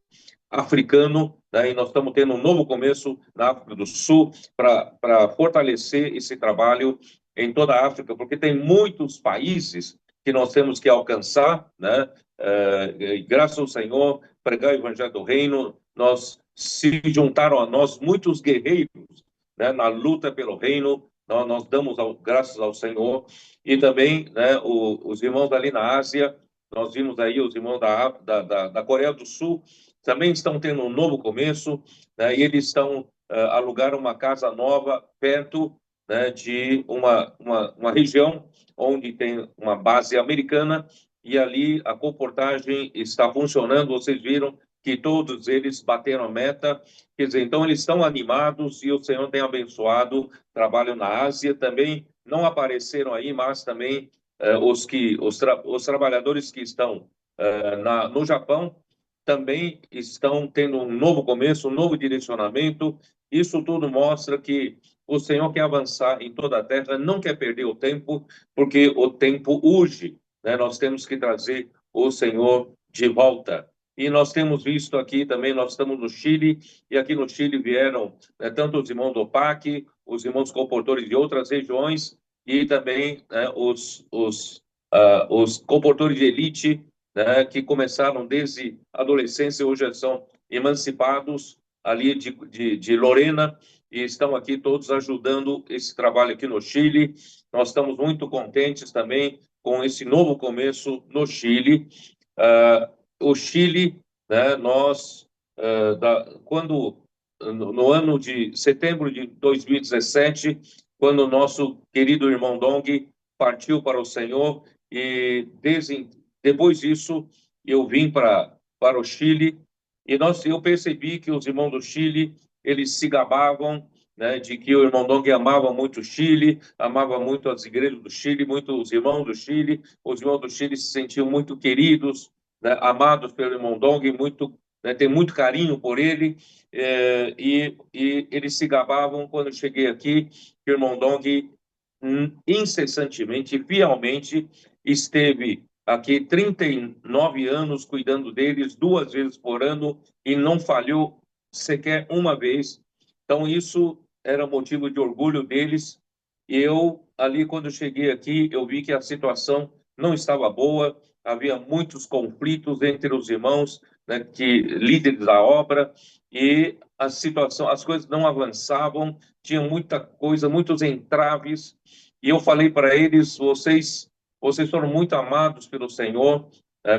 africano, né, e nós estamos tendo um novo começo na África do Sul para fortalecer esse trabalho em toda a África, porque tem muitos países que nós temos que alcançar, né? Graças ao Senhor, pregar o Evangelho do Reino, se juntaram a nós muitos guerreiros, né, na luta pelo Reino, nós damos graças ao Senhor, e também, né, os irmãos ali na Ásia, nós vimos aí os irmãos da Coreia do Sul, também estão tendo um novo começo, né, e eles estão alugaram uma casa nova perto, né, de uma região onde tem uma base americana, e ali a comportagem está funcionando. Vocês viram que todos eles bateram a meta, quer dizer, então eles estão animados, e o Senhor tem abençoado. Trabalho na Ásia também, não apareceram aí, mas também os trabalhadores que estão no Japão também estão tendo um novo começo, um novo direcionamento. Isso tudo mostra que o Senhor quer avançar em toda a terra, não quer perder o tempo, porque o tempo urge, né? Nós temos que trazer o Senhor de volta. E nós temos visto aqui também, nós estamos no Chile, e aqui no Chile vieram, né, tanto os irmãos do PAC, os irmãos comportores de outras regiões, e também, né, os comportores de elite, né, que começaram desde a adolescência, hoje já são emancipados ali de Lorena, e estão aqui todos ajudando esse trabalho aqui no Chile. Nós estamos muito contentes também com esse novo começo no Chile. O Chile, né, no ano de setembro de 2017, quando o nosso querido irmão Dong partiu para o Senhor, e depois disso eu vim para o Chile, e eu percebi que os irmãos do Chile, eles se gabavam, né, de que o irmão Dong amava muito o Chile, amava muito as igrejas do Chile, muito os irmãos do Chile. Os irmãos do Chile se sentiam muito queridos, né, amados pelo irmão Dong, né, tem muito carinho por ele, e eles se gabavam quando eu cheguei aqui, que o irmão Dong incessantemente, fielmente, esteve aqui 39 anos cuidando deles, 2 vezes por ano, e não falhou sequer uma vez. Então, isso era motivo de orgulho deles. E eu, ali, quando eu cheguei aqui, eu vi que a situação não estava boa, havia muitos conflitos entre os irmãos, né, líderes da obra, e as coisas não avançavam, tinha muita coisa, muitos entraves, e eu falei para eles: vocês foram muito amados pelo Senhor,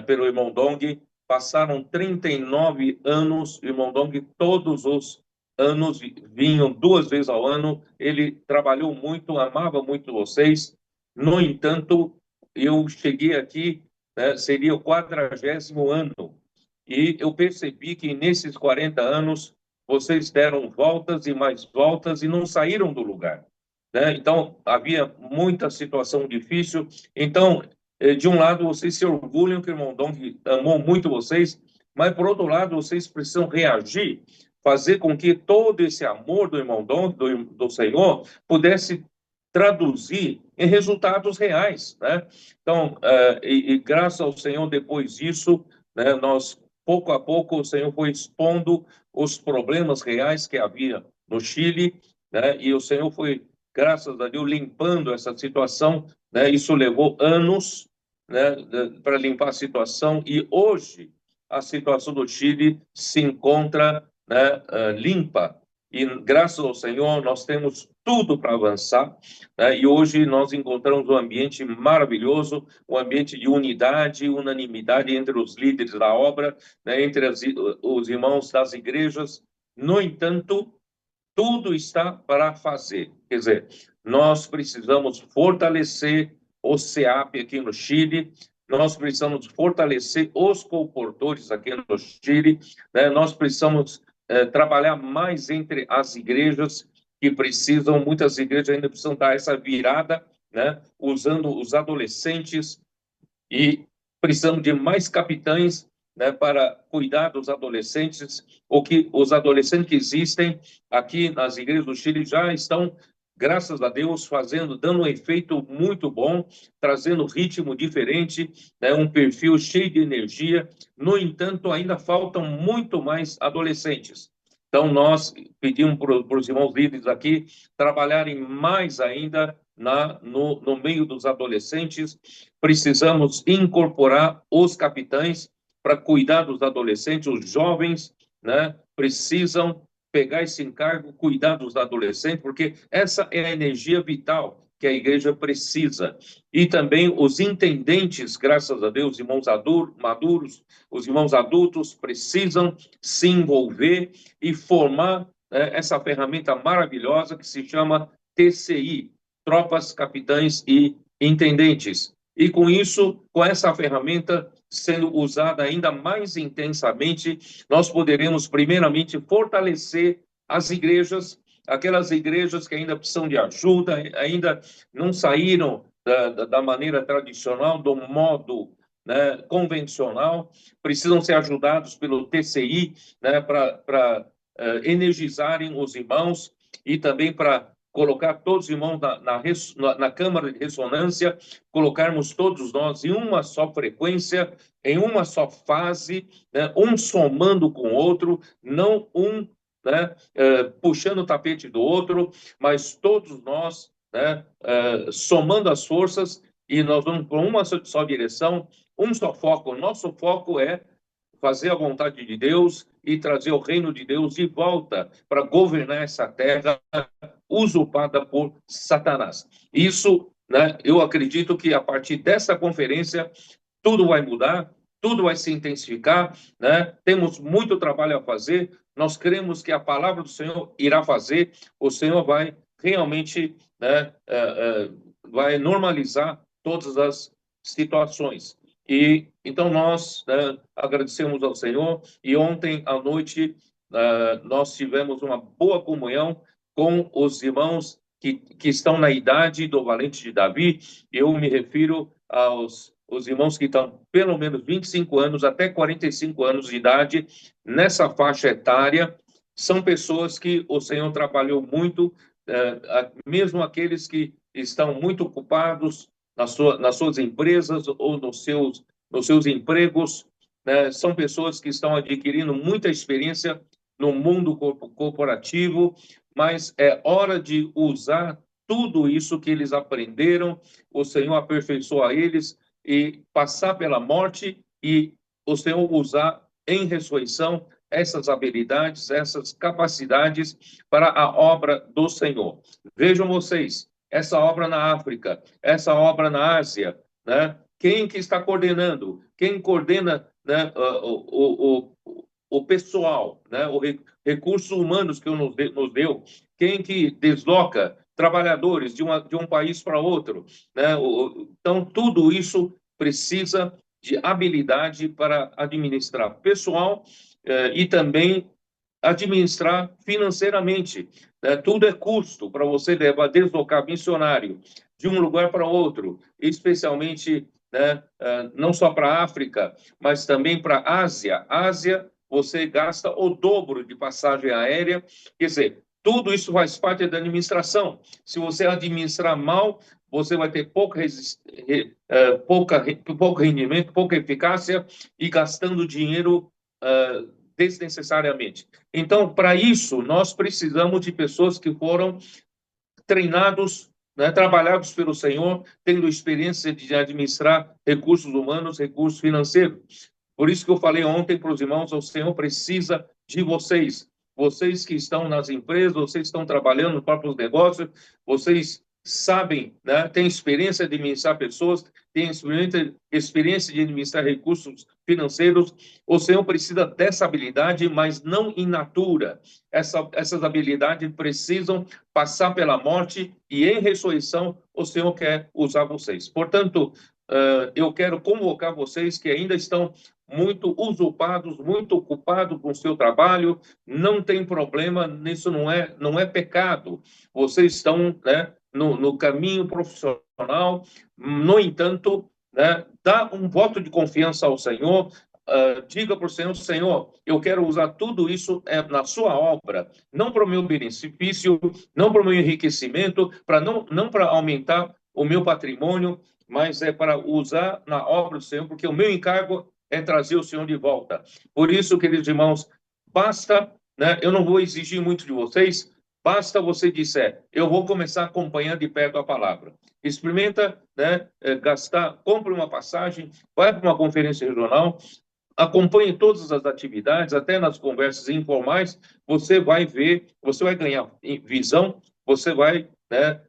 pelo irmão Dong, passaram 39 anos, o irmão Dong todos os anos vinham 2 vezes ao ano, ele trabalhou muito, amava muito vocês. No entanto, eu cheguei aqui, né, seria o 40º ano, e eu percebi que nesses 40 anos vocês deram voltas e mais voltas e não saíram do lugar, né? Então, havia muita situação difícil. Então, de um lado, vocês se orgulham que o irmão Dong amou muito vocês, mas, por outro lado, vocês precisam reagir, fazer com que todo esse amor do irmão Dong, do Senhor, pudesse traduzir em resultados reais, né? Então, graças ao Senhor, depois disso, né, pouco a pouco, o Senhor foi expondo os problemas reais que havia no Chile, né? E o Senhor foi, graças a Deus, limpando essa situação, né? Isso levou anos, né, para limpar a situação, e hoje a situação do Chile se encontra, né, limpa, e graças ao Senhor nós temos tudo para avançar, né? E hoje nós encontramos um ambiente maravilhoso, um ambiente de unidade, unanimidade entre os líderes da obra, né, entre os irmãos das igrejas. No entanto, tudo está para fazer. Quer dizer, nós precisamos fortalecer o CEAP aqui no Chile, nós precisamos fortalecer os comportores aqui no Chile, né? Nós precisamos trabalhar mais entre as igrejas que precisam, muitas igrejas ainda precisam dar essa virada, né? Usando os adolescentes, e precisamos de mais capitães, né, para cuidar dos adolescentes, ou que os adolescentes que existem aqui nas igrejas do Chile já estão, graças a Deus, dando um efeito muito bom, trazendo ritmo diferente, né, um perfil cheio de energia. No entanto, ainda faltam muito mais adolescentes. Então, nós pedimos para os irmãos líderes aqui trabalharem mais ainda no meio dos adolescentes. Precisamos incorporar os capitães para cuidar dos adolescentes. Os jovens, né, precisam pegar esse encargo, cuidar dos adolescentes, porque essa é a energia vital que a igreja precisa. E também os intendentes, graças a Deus, irmãos maduros, os irmãos adultos precisam se envolver e formar essa ferramenta maravilhosa que se chama TCI, Tropas, Capitães e Intendentes. E com isso, com essa ferramenta sendo usada ainda mais intensamente, nós poderemos primeiramente fortalecer as igrejas, aquelas igrejas que ainda precisam de ajuda, ainda não saíram da maneira tradicional, do modo, né, convencional, precisam ser ajudados pelo TCI, né, para energizarem os irmãos e também para colocar todos os irmãos na câmara de ressonância, colocarmos todos nós em uma só frequência, em uma só fase, né, um somando com o outro, não um, né, puxando o tapete do outro, mas todos nós, né, somando as forças, e nós vamos para uma só direção, um só foco. O nosso foco é fazer a vontade de Deus e trazer o reino de Deus de volta para governar essa terra usurpada por Satanás. Isso, né, eu acredito que a partir dessa conferência tudo vai mudar, tudo vai se intensificar, né? Temos muito trabalho a fazer, nós cremos que a palavra do Senhor irá fazer, o Senhor vai realmente, né, vai normalizar todas as situações. E então nós, né, agradecemos ao Senhor, e ontem à noite nós tivemos uma boa comunhão com os irmãos que estão na idade do valente de Davi. Eu me refiro os irmãos que estão pelo menos 25 anos até 45 anos de idade, nessa faixa etária. São pessoas que o Senhor trabalhou muito, mesmo aqueles que estão muito ocupados nas suas empresas ou nos seus empregos, né? São pessoas que estão adquirindo muita experiência no mundo corporativo, mas é hora de usar tudo isso que eles aprenderam, o Senhor aperfeiçoa eles e passar pela morte, e o Senhor usar em ressurreição essas habilidades, essas capacidades para a obra do Senhor. Vejam vocês, essa obra na África, essa obra na Ásia, né? Quem que está coordenando? Quem coordena, né, o pessoal, né, os recursos humanos que nos deu? Quem que desloca trabalhadores de um país para outro, né? Então, tudo isso precisa de habilidade para administrar pessoal e também administrar financeiramente. Tudo é custo para você deslocar missionário de um lugar para outro, especialmente, né, não só para a África, mas também para a Ásia. Ásia, você gasta o dobro de passagem aérea, quer dizer, tudo isso faz parte da administração. Se você administrar mal, você vai ter pouco rendimento, pouca eficácia e gastando dinheiro desnecessariamente. Então, para isso, nós precisamos de pessoas que foram treinados, né, trabalhados pelo Senhor, tendo experiência de administrar recursos humanos, recursos financeiros. Por isso que eu falei ontem para os irmãos, o Senhor precisa de vocês. Vocês que estão nas empresas, vocês que estão trabalhando nos próprios negócios, vocês sabem, né, têm experiência de administrar pessoas, têm experiência de administrar recursos financeiros. O Senhor precisa dessa habilidade, mas não in natura. Essas habilidades precisam passar pela morte, e em ressurreição o Senhor quer usar vocês. Portanto, eu quero convocar vocês que ainda estão muito usurpados, muito ocupados com o seu trabalho. Não tem problema, isso não é pecado. Vocês estão, né, no caminho profissional. No entanto, né, dá um voto de confiança ao Senhor. Diga para o Senhor: Senhor, eu quero usar tudo isso na sua obra, não para o meu benefício, não para o meu enriquecimento, não para aumentar o meu patrimônio, mas é para usar na obra do Senhor, porque o meu encargo é trazer o Senhor de volta. Por isso, queridos irmãos, basta, né, eu não vou exigir muito de vocês, basta você disser: eu vou começar a acompanhar de perto a palavra. Experimenta, né, compre uma passagem, vai para uma conferência regional, acompanhe todas as atividades, até nas conversas informais, você vai ver, você vai ganhar visão, você vai, né,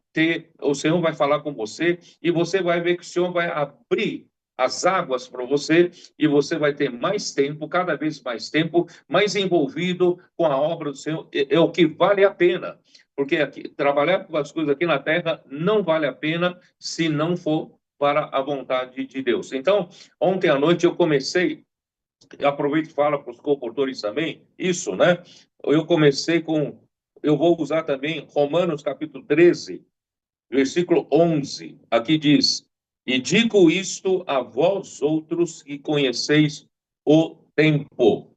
o Senhor vai falar com você, e você vai ver que o Senhor vai abrir as águas para você, e você vai ter mais tempo, cada vez mais tempo, mais envolvido com a obra do Senhor. É o que vale a pena, porque trabalhar com as coisas aqui na terra não vale a pena se não for para a vontade de Deus. Então, ontem à noite eu comecei, aproveito e falo para os comportores também, isso, né? Eu vou usar também Romanos capítulo 13, versículo 11. Aqui diz: e digo isto a vós outros que conheceis o tempo.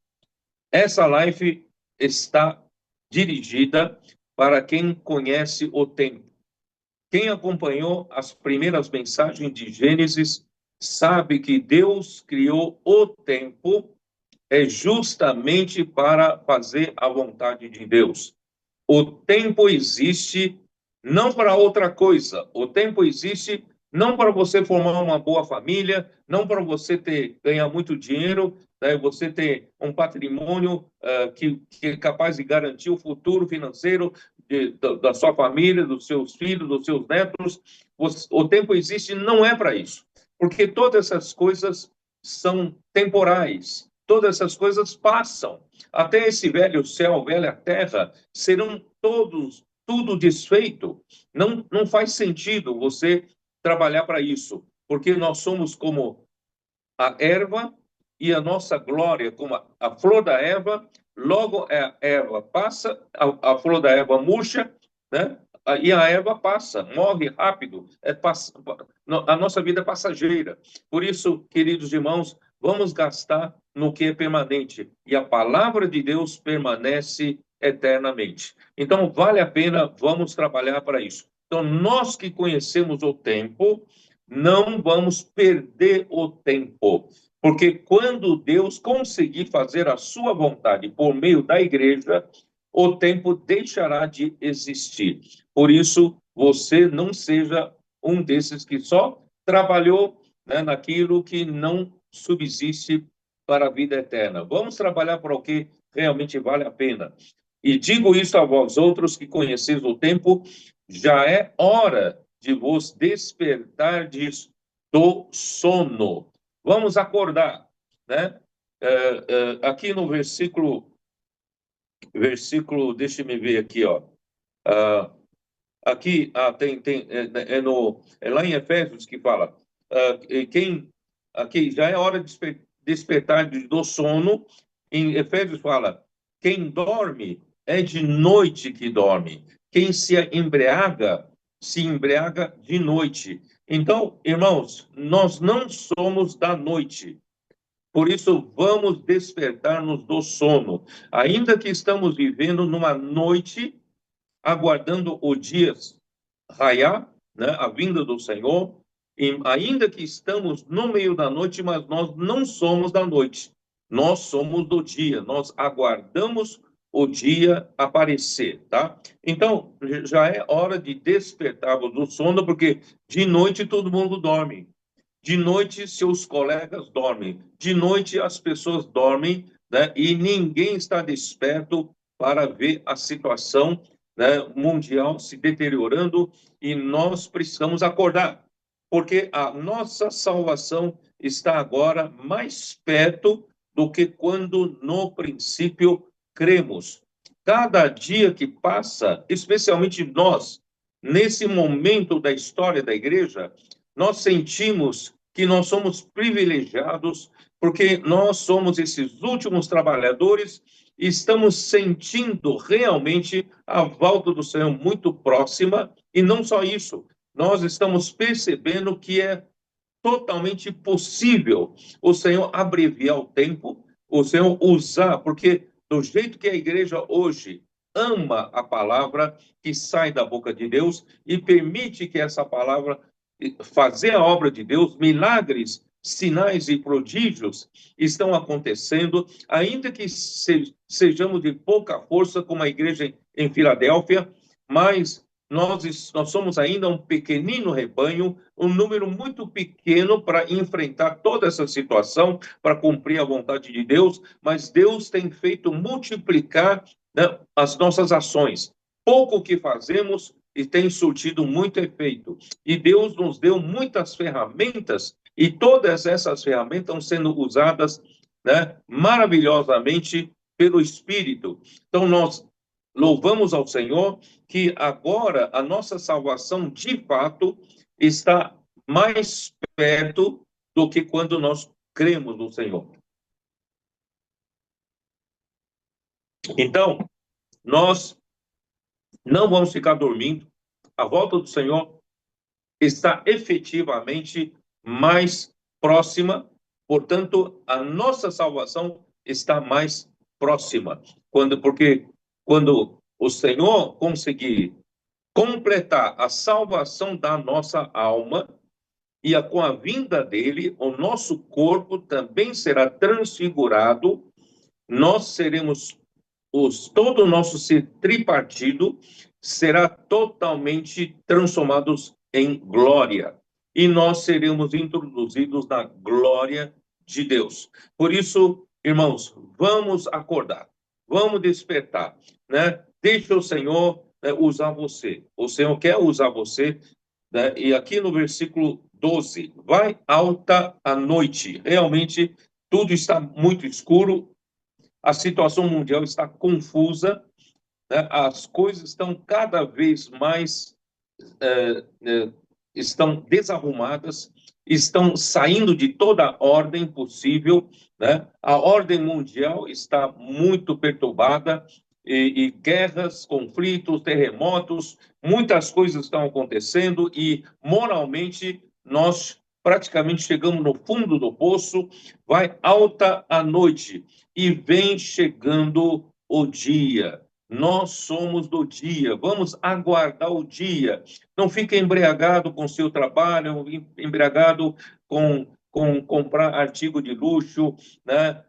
Essa live está dirigida para quem conhece o tempo. Quem acompanhou as primeiras mensagens de Gênesis sabe que Deus criou o tempo justamente para fazer a vontade de Deus. O tempo existe não para outra coisa. O tempo existe não para você formar uma boa família, não para você ganhar muito dinheiro, né, você ter um patrimônio que é capaz de garantir o futuro financeiro da sua família, dos seus filhos, dos seus netos. O tempo existe não é para isso, porque todas essas coisas são temporais, todas essas coisas passam. Até esse velho céu, velha terra, serão tudo desfeito. Não faz sentido você trabalhar para isso, porque nós somos como a erva, e a nossa glória como a flor da erva. Logo a erva passa, a flor da erva murcha, né? E a erva passa, morre rápido. A nossa vida é passageira. Por isso, queridos irmãos, vamos gastar no que é permanente, e a palavra de Deus permanece eternamente. Então, vale a pena, vamos trabalhar para isso. Então, nós que conhecemos o tempo, não vamos perder o tempo, porque quando Deus conseguir fazer a sua vontade por meio da igreja, o tempo deixará de existir. Por isso, você não seja um desses que só trabalhou, né, naquilo que não subsiste para a vida eterna. Vamos trabalhar para o que realmente vale a pena. E digo isso a vós outros que conheceis o tempo, já é hora de vos despertardes do sono. Vamos acordar, né? Aqui no versículo, deixa-me ver aqui, ó. Aqui é lá em Efésios que fala, aqui já é hora de despertar do sono. Em Efésios fala: quem dorme é de noite que dorme. Quem se embriaga de noite. Então, irmãos, nós não somos da noite. Por isso, vamos despertar-nos do sono. Ainda que estamos vivendo numa noite, aguardando o dia raiar, né, a vinda do Senhor, e ainda que estamos no meio da noite, mas nós não somos da noite. Nós somos do dia. Nós aguardamos o dia aparecer, tá? Então, já é hora de despertarmos do sono, porque de noite todo mundo dorme. De noite seus colegas dormem. De noite as pessoas dormem, né? E ninguém está desperto para ver a situação, né, mundial se deteriorando, e nós precisamos acordar, porque a nossa salvação está agora mais perto do que quando no princípio cremos. Cada dia que passa, especialmente nós, nesse momento da história da igreja, nós sentimos que nós somos privilegiados, porque nós somos esses últimos trabalhadores e estamos sentindo realmente a volta do Senhor muito próxima, e não só isso, nós estamos percebendo que é totalmente possível o Senhor abreviar o tempo, o Senhor usar, porque do jeito que a igreja hoje ama a palavra que sai da boca de Deus e permite que essa palavra fazer a obra de Deus, milagres, sinais e prodígios estão acontecendo, ainda que sejamos de pouca força, como a igreja em Filadélfia, mas nós somos ainda um pequenino rebanho, um número muito pequeno para enfrentar toda essa situação, para cumprir a vontade de Deus, mas Deus tem feito multiplicar, né, as nossas ações. Pouco que fazemos e tem surtido muito efeito. E Deus nos deu muitas ferramentas, e todas essas ferramentas estão sendo usadas, né, maravilhosamente pelo Espírito. Então, nós louvamos ao Senhor que agora a nossa salvação, de fato, está mais perto do que quando nós cremos no Senhor. Então, nós não vamos ficar dormindo. A volta do Senhor está efetivamente mais próxima. Portanto, a nossa salvação está mais próxima. Porque quando o Senhor conseguir completar a salvação da nossa alma, e com a vinda dele, o nosso corpo também será transfigurado, nós seremos todo o nosso ser tripartido será totalmente transformados em glória. E nós seremos introduzidos na glória de Deus. Por isso, irmãos, vamos acordar, vamos despertar, né? Deixa o Senhor, né, usar você. O Senhor quer usar você, né? E aqui no versículo 12, vai alta a noite. Realmente, tudo está muito escuro, a situação mundial está confusa, né? As coisas estão cada vez mais estão desarrumadas, estão saindo de toda a ordem possível, né? A ordem mundial está muito perturbada, e guerras, conflitos, terremotos, muitas coisas estão acontecendo, e moralmente nós praticamente chegamos no fundo do poço. Vai alta a noite e vem chegando o dia. Nós somos do dia, vamos aguardar o dia. Não fique embriagado com seu trabalho, embriagado com comprar artigo de luxo, né?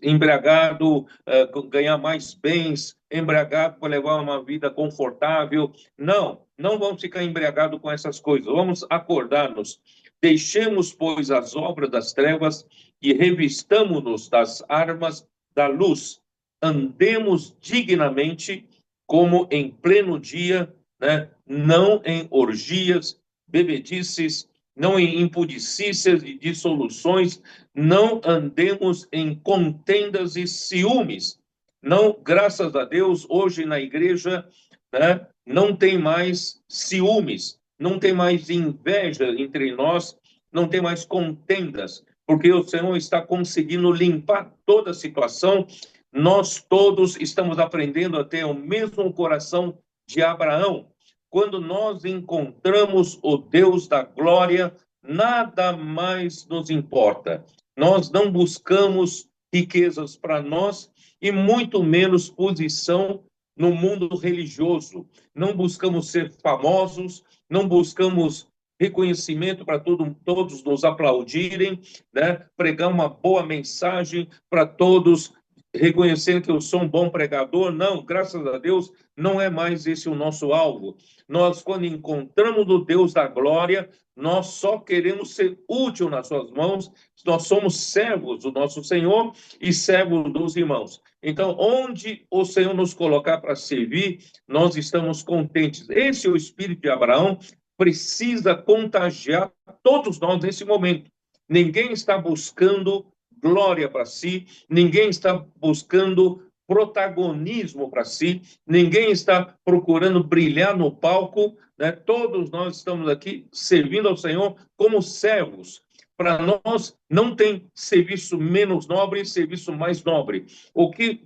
Embriagado com ganhar mais bens, embriagado por levar uma vida confortável. Não vamos ficar embriagados com essas coisas. Vamos acordar-nos. Deixemos, pois, as obras das trevas e revistamo-nos das armas da luz. Andemos dignamente, como em pleno dia, né? Não em orgias, bebedices, não em impudicícias e dissoluções, não andemos em contendas e ciúmes. Não, graças a Deus, hoje na igreja, né, não tem mais ciúmes, não tem mais inveja entre nós, não tem mais contendas, porque o Senhor está conseguindo limpar toda a situação. Nós todos estamos aprendendo a ter o mesmo coração de Abraão. Quando nós encontramos o Deus da glória, nada mais nos importa. Nós não buscamos riquezas para nós e muito menos posição no mundo religioso. Não buscamos ser famosos, não buscamos reconhecimento para todos nos aplaudirem, né? Pregar uma boa mensagem para todos reconhecendo que eu sou um bom pregador. Não, graças a Deus, não é mais esse o nosso alvo. Nós, quando encontramos o Deus da glória, nós só queremos ser útil nas suas mãos. Nós somos servos do nosso Senhor e servos dos irmãos. Então, onde o Senhor nos colocar para servir, nós estamos contentes. Esse é o espírito de Abraão, precisa contagiar todos nós nesse momento. Ninguém está buscando glória para si, ninguém está buscando protagonismo para si, ninguém está procurando brilhar no palco, né? Todos nós estamos aqui servindo ao Senhor como servos. Para nós não tem serviço menos nobre, serviço mais nobre. O que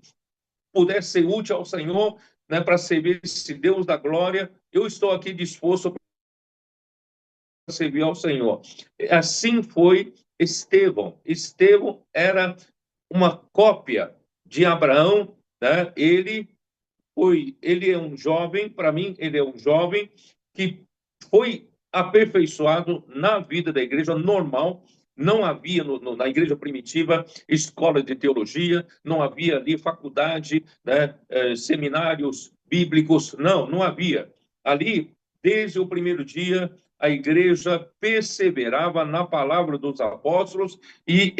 puder ser útil ao Senhor, né, para servir esse Deus da glória, eu estou aqui disposto para servir ao Senhor. Assim foi Estevão. Estevão era uma cópia de Abraão, né? Ele é um jovem, para mim, ele é um jovem que foi aperfeiçoado na vida da igreja normal. Não havia na igreja primitiva escola de teologia, não havia ali faculdade, né, seminários bíblicos, não havia. Ali, desde o primeiro dia, a igreja perseverava na palavra dos apóstolos e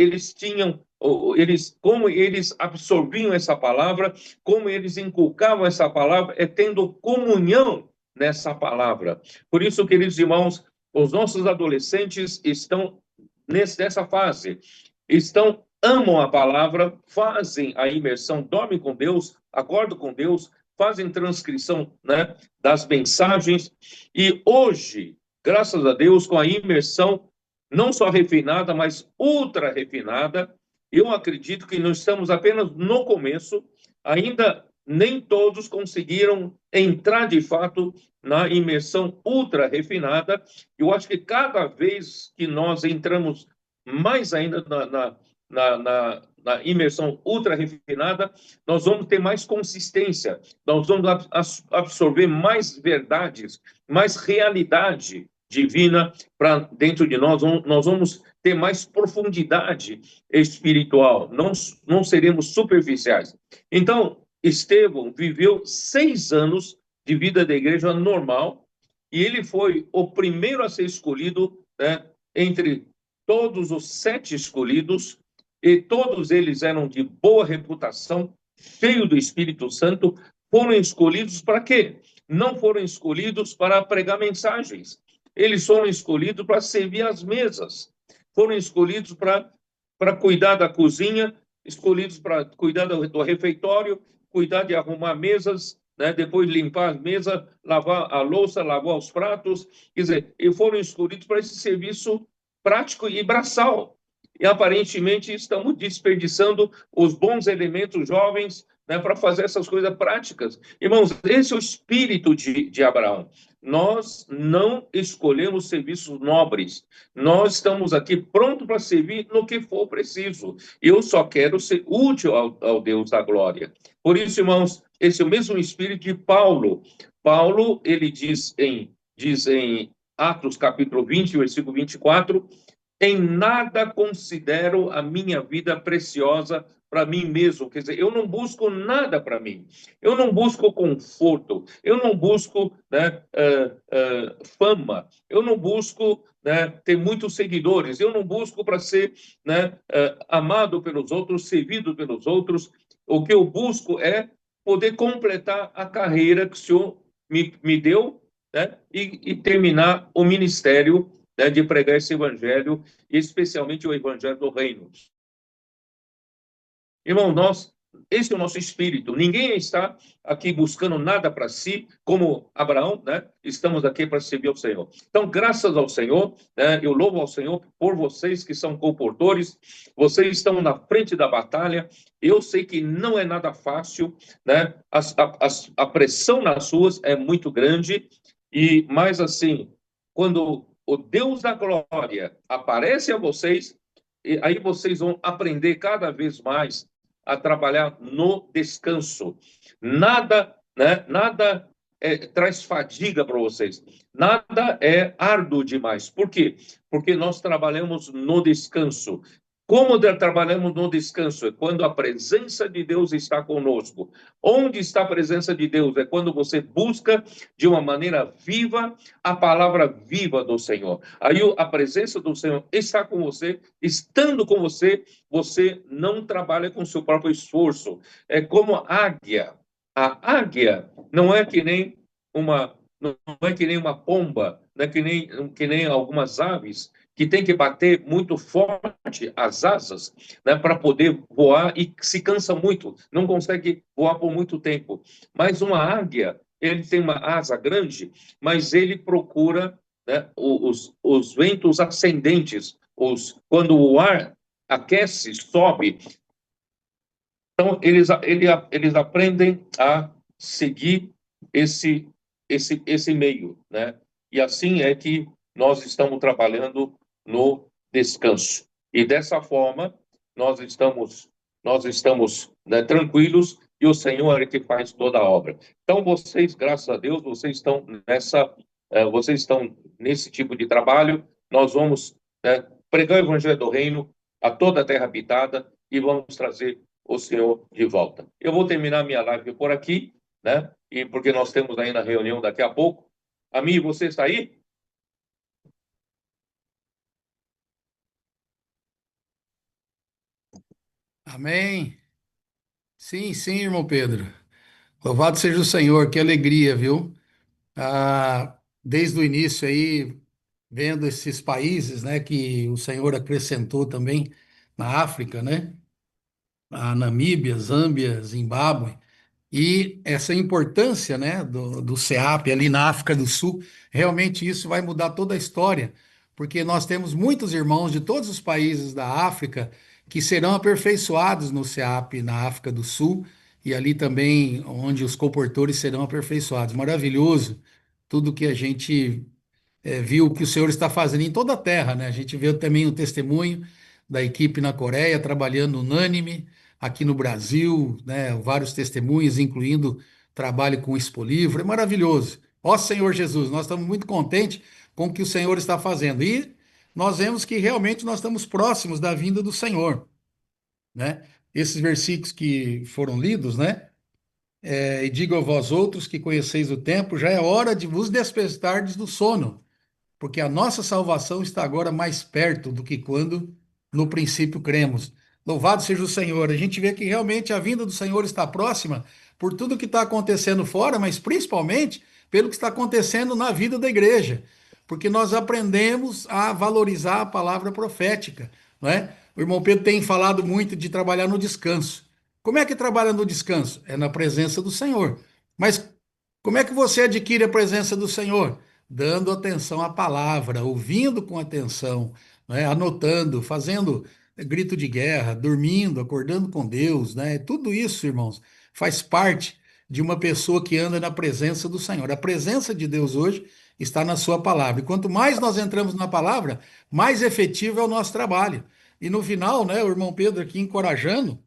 como eles absorviam essa palavra, como eles inculcavam essa palavra, tendo comunhão nessa palavra. Por isso, queridos irmãos, os nossos adolescentes estão nessa fase, amam a palavra, fazem a imersão, dormem com Deus, acordam com Deus, fazem transcrição, né, das mensagens, e hoje, graças a Deus, com a imersão, não só refinada, mas ultra refinada, eu acredito que nós estamos apenas no começo, ainda nem todos conseguiram entrar de fato na imersão ultra refinada. Eu acho que cada vez que nós entramos mais ainda na imersão ultra refinada, nós vamos ter mais consistência, nós vamos absorver mais verdades, mais realidade divina para dentro de nós, nós vamos ter mais profundidade espiritual, não seremos superficiais. Então, Estevão viveu 6 anos de vida da igreja normal, e ele foi o primeiro a ser escolhido, né, entre todos os 7 escolhidos, e todos eles eram de boa reputação, cheios do Espírito Santo. Foram escolhidos para quê? Não foram escolhidos para pregar mensagens. Eles foram escolhidos para servir as mesas. Foram escolhidos para cuidar da cozinha, escolhidos para cuidar do refeitório, cuidar de arrumar mesas, né? Depois limpar as mesas, lavar a louça, lavar os pratos. Quer dizer, e foram escolhidos para esse serviço prático e braçal. E aparentemente estamos desperdiçando os bons elementos jovens, né, para fazer essas coisas práticas. Irmãos, esse é o espírito de Abraão. Nós não escolhemos serviços nobres. Nós estamos aqui prontos para servir no que for preciso. Eu só quero ser útil ao Deus da glória. Por isso, irmãos, esse é o mesmo espírito de Paulo. Paulo, ele diz em Atos capítulo 20, versículo 24, em nada considero a minha vida preciosa para mim mesmo. Quer dizer, eu não busco nada para mim. Eu não busco conforto. Eu não busco, né, fama. Eu não busco, né, ter muitos seguidores. Eu não busco para ser, né, amado pelos outros, servido pelos outros. O que eu busco é poder completar a carreira que o Senhor me deu, né, e terminar o ministério, né, de pregar esse evangelho, especialmente o evangelho do reino. Irmão, esse é o nosso espírito. Ninguém está aqui buscando nada para si, como Abraão, né? Estamos aqui para servir ao Senhor. Então, graças ao Senhor, né, eu louvo ao Senhor por vocês que são comportores, vocês estão na frente da batalha. Eu sei que não é nada fácil, né? A pressão nas ruas é muito grande, mas assim, quando o Deus da glória aparece a vocês, e aí vocês vão aprender cada vez mais a trabalhar no descanso. Nada, né, traz fadiga para vocês. Nada é árduo demais. Por quê? Porque nós trabalhamos no descanso. Como trabalhamos no descanso? É quando a presença de Deus está conosco. Onde está a presença de Deus? É quando você busca de uma maneira viva a palavra viva do Senhor. Aí a presença do Senhor está com você, estando com você, você não trabalha com seu próprio esforço. É como a águia. A águia não é que nem uma pomba, não é que nem algumas aves que tem que bater muito forte as asas, né, para poder voar e se cansa muito, não consegue voar por muito tempo. Mas uma águia, ele tem uma asa grande, mas ele procura, né, os ventos ascendentes, quando o ar aquece, sobe. Então, eles aprendem a seguir esse meio, né? E assim é que nós estamos trabalhando no descanso. E dessa forma, nós estamos, né, tranquilos, e o Senhor é que faz toda a obra. Então, vocês, graças a Deus, vocês estão nesse tipo de trabalho. Nós vamos, né, pregar o Evangelho do Reino a toda a terra habitada e vamos trazer o Senhor de volta. Eu vou terminar minha live por aqui, né? E porque nós temos ainda reunião daqui a pouco. Amigo, você está aí? Amém. Sim, sim, irmão Pedro. Louvado seja o Senhor, que alegria, viu? Desde o início aí, vendo esses países, né, que o Senhor acrescentou também na África, né? A Namíbia, Zâmbia, Zimbábue, e essa importância, né, do CEAP ali na África do Sul, realmente isso vai mudar toda a história, porque nós temos muitos irmãos de todos os países da África que serão aperfeiçoados no CEAP na África do Sul, e ali também onde os comportores serão aperfeiçoados. Maravilhoso tudo que a gente viu que o Senhor está fazendo em toda a terra, né? A gente vê também o testemunho da equipe na Coreia trabalhando unânime, aqui no Brasil, né? Vários testemunhos, incluindo trabalho com o Expolivro, é maravilhoso. Ó Senhor Jesus, nós estamos muito contentes com o que o Senhor está fazendo e nós vemos que realmente nós estamos próximos da vinda do Senhor, né? Esses versículos que foram lidos, né? E digo a vós outros que conheceis o tempo, já é hora de vos despertardes do sono, porque a nossa salvação está agora mais perto do que quando no princípio cremos. Louvado seja o Senhor. A gente vê que realmente a vinda do Senhor está próxima por tudo que está acontecendo fora, mas principalmente pelo que está acontecendo na vida da igreja, porque nós aprendemos a valorizar a palavra profética, não é? O irmão Pedro tem falado muito de trabalhar no descanso. Como é que trabalha no descanso? É na presença do Senhor. Mas como é que você adquire a presença do Senhor? Dando atenção à palavra, ouvindo com atenção, né? Anotando, fazendo grito de guerra, dormindo, acordando com Deus, né? Tudo isso, irmãos, faz parte de uma pessoa que anda na presença do Senhor. A presença de Deus hoje está na sua palavra. E quanto mais nós entramos na palavra, mais efetivo é o nosso trabalho. E no final, né, o irmão Pedro aqui encorajando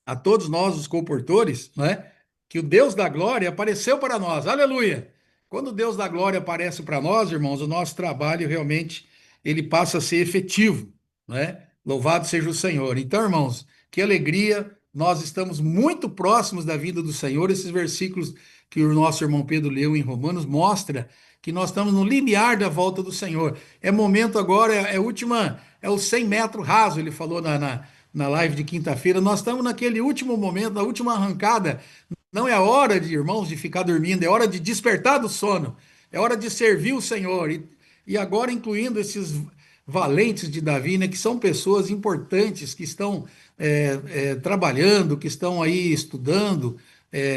a todos nós, os comportores, né, que o Deus da glória apareceu para nós. Aleluia! Quando o Deus da glória aparece para nós, irmãos, o nosso trabalho realmente ele passa a ser efetivo, né? Louvado seja o Senhor. Então, irmãos, que alegria, nós estamos muito próximos da vinda do Senhor. Esses versículos que o nosso irmão Pedro leu em Romanos mostra que nós estamos no limiar da volta do Senhor. É momento agora, é o 100 metros raso, ele falou na live de quinta-feira. Nós estamos naquele último momento, na última arrancada. Não é hora de, irmãos, de ficar dormindo, é hora de despertar do sono, é hora de servir o Senhor. E agora incluindo esses valentes de Davi, né, que são pessoas importantes, que estão trabalhando, que estão aí estudando,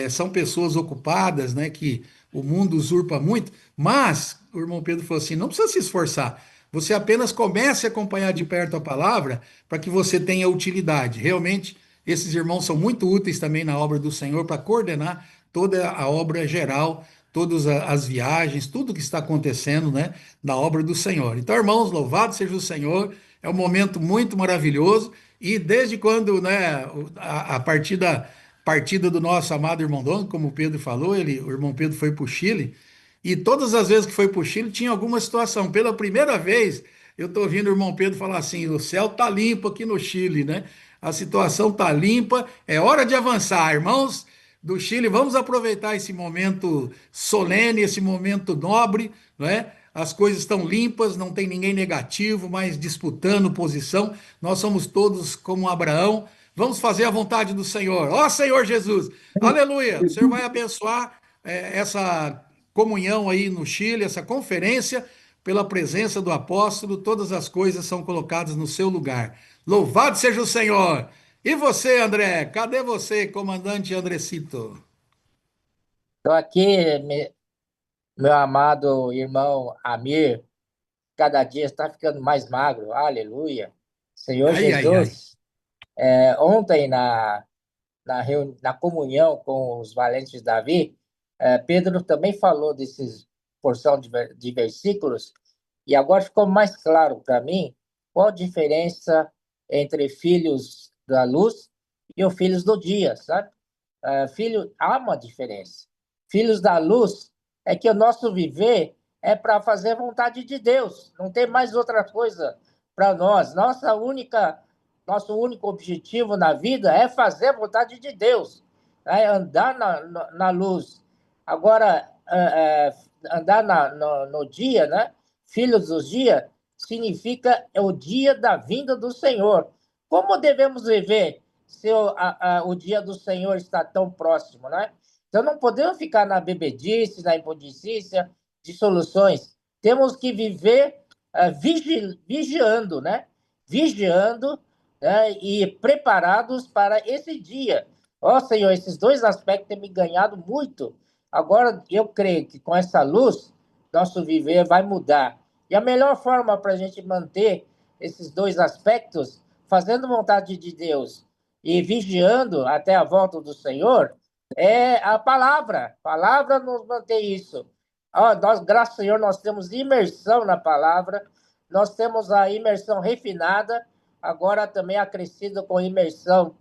são pessoas ocupadas, né, que o mundo usurpa muito, mas o irmão Pedro falou assim, não precisa se esforçar, você apenas comece a acompanhar de perto a palavra para que você tenha utilidade. Realmente, esses irmãos são muito úteis também na obra do Senhor para coordenar toda a obra geral, todas as viagens, tudo que está acontecendo, né, na obra do Senhor. Então, irmãos, louvado seja o Senhor, é um momento muito maravilhoso, e desde quando, né, a partida do nosso amado irmão Dom, como o Pedro falou, o irmão Pedro foi para o Chile, e todas as vezes que foi para o Chile tinha alguma situação. Pela primeira vez, eu estou ouvindo o irmão Pedro falar assim, o céu está limpo aqui no Chile, né? A situação está limpa, é hora de avançar, irmãos do Chile, vamos aproveitar esse momento solene, esse momento nobre, não é? As coisas estão limpas, não tem ninguém negativo, mas disputando posição, nós somos todos como Abraão, vamos fazer a vontade do Senhor, ó Senhor Jesus, aleluia, o Senhor vai abençoar essa comunhão aí no Chile, essa conferência, pela presença do apóstolo, todas as coisas são colocadas no seu lugar. Louvado seja o Senhor! E você, André? Cadê você, comandante Andrecito? Estou aqui, meu amado irmão Amir, cada dia está ficando mais magro, aleluia. Senhor Ai, ai, ai. Jesus, ontem na comunhão com os valentes de Davi, Pedro também falou desses porção de versículos, e agora ficou mais claro para mim qual a diferença entre filhos da luz e os filhos do dia, sabe? Há uma diferença. Filhos da luz é que o nosso viver é para fazer a vontade de Deus, não tem mais outra coisa para nós. Nosso único objetivo na vida é fazer a vontade de Deus, andar na luz. Agora, andar no dia, né? Filhos do dia, significa o dia da vinda do Senhor. Como devemos viver se o dia do Senhor está tão próximo, né? Então, não podemos ficar na bebedice, na impundicícia de soluções. Temos que viver vigiando, né? Vigiando, né? E preparados para esse dia. Ó, Senhor, esses dois aspectos têm me ganhado muito. Agora, eu creio que com essa luz, nosso viver vai mudar. E a melhor forma para a gente manter esses dois aspectos, fazendo vontade de Deus e vigiando até a volta do Senhor, é a palavra. A palavra nos mantém isso. Nós, graças ao Senhor, nós temos imersão na palavra, nós temos a imersão refinada, agora também acrescido com imersão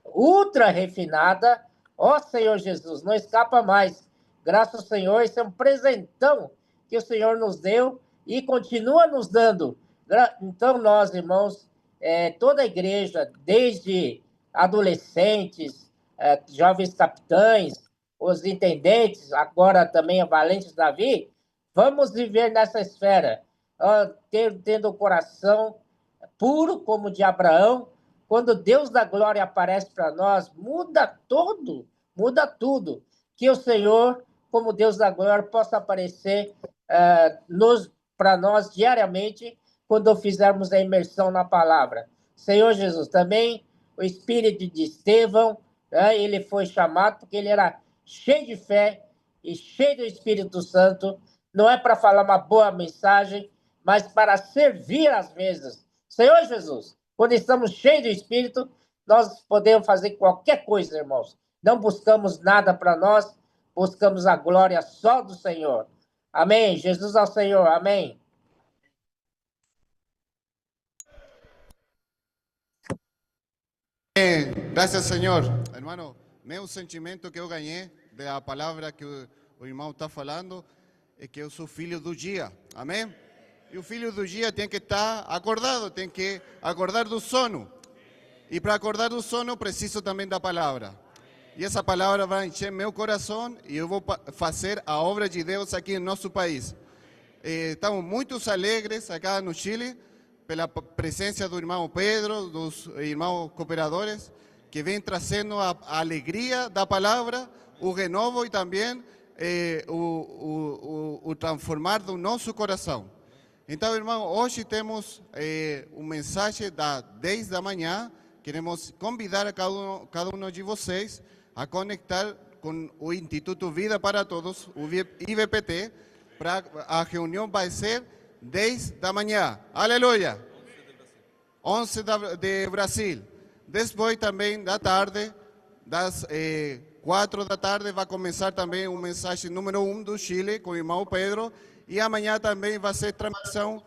ultra refinada. Ó Senhor Jesus, não escapa mais. Graças ao Senhor, esse é um presentão que o Senhor nos deu e continua nos dando. Então, nós, irmãos, toda a igreja, desde adolescentes, jovens capitães, os intendentes, agora também a Valentes Davi, vamos viver nessa esfera, tendo o coração puro como o de Abraão. Quando Deus da glória aparece para nós, muda tudo. Que o Senhor, como Deus da glória, possa aparecer para nós diariamente, quando fizermos a imersão na palavra. Senhor Jesus, também o espírito de Estevão, ele foi chamado porque ele era cheio de fé e cheio do Espírito Santo, não é para falar uma boa mensagem, mas para servir às mesas. Senhor Jesus, quando estamos cheios do Espírito, nós podemos fazer qualquer coisa, irmãos. Não buscamos nada para nós, buscamos a glória só do Senhor. Amém. Jesus ao Senhor. Amém. Gracias, Señor. Hermano, meu sentimento que eu ganhei da palavra que o irmão está falando é que eu sou filho do dia. Amém? E o filho do dia tem que estar acordado, tem que acordar do sono. E para acordar do sono, preciso também da palavra. E essa palavra vai encher meu coração e eu vou fazer a obra de Deus aqui no nosso país. Estamos muito alegres acá no Chile pela presença do irmão Pedro, dos irmãos cooperadores, que vem trazendo a alegria da palavra, o renovo e também o transformar do nosso coração. Então, irmão, hoje temos uma mensagem das 10 da manhã. Queremos convidar a cada um de vocês a conectar com o Instituto Vida para Todos, o IVPT, para a reunião vai ser 10 da manhã. Aleluia! 11 de Brasil. Depois também da tarde, das 4 da tarde, vai começar também uma mensagem número 1 do Chile, com o irmão Pedro. E amanhã também vai ser transmissão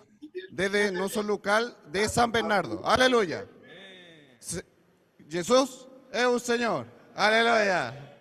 desde nosso local de São Bernardo. Aleluia! Jesus é o Senhor. Aleluia!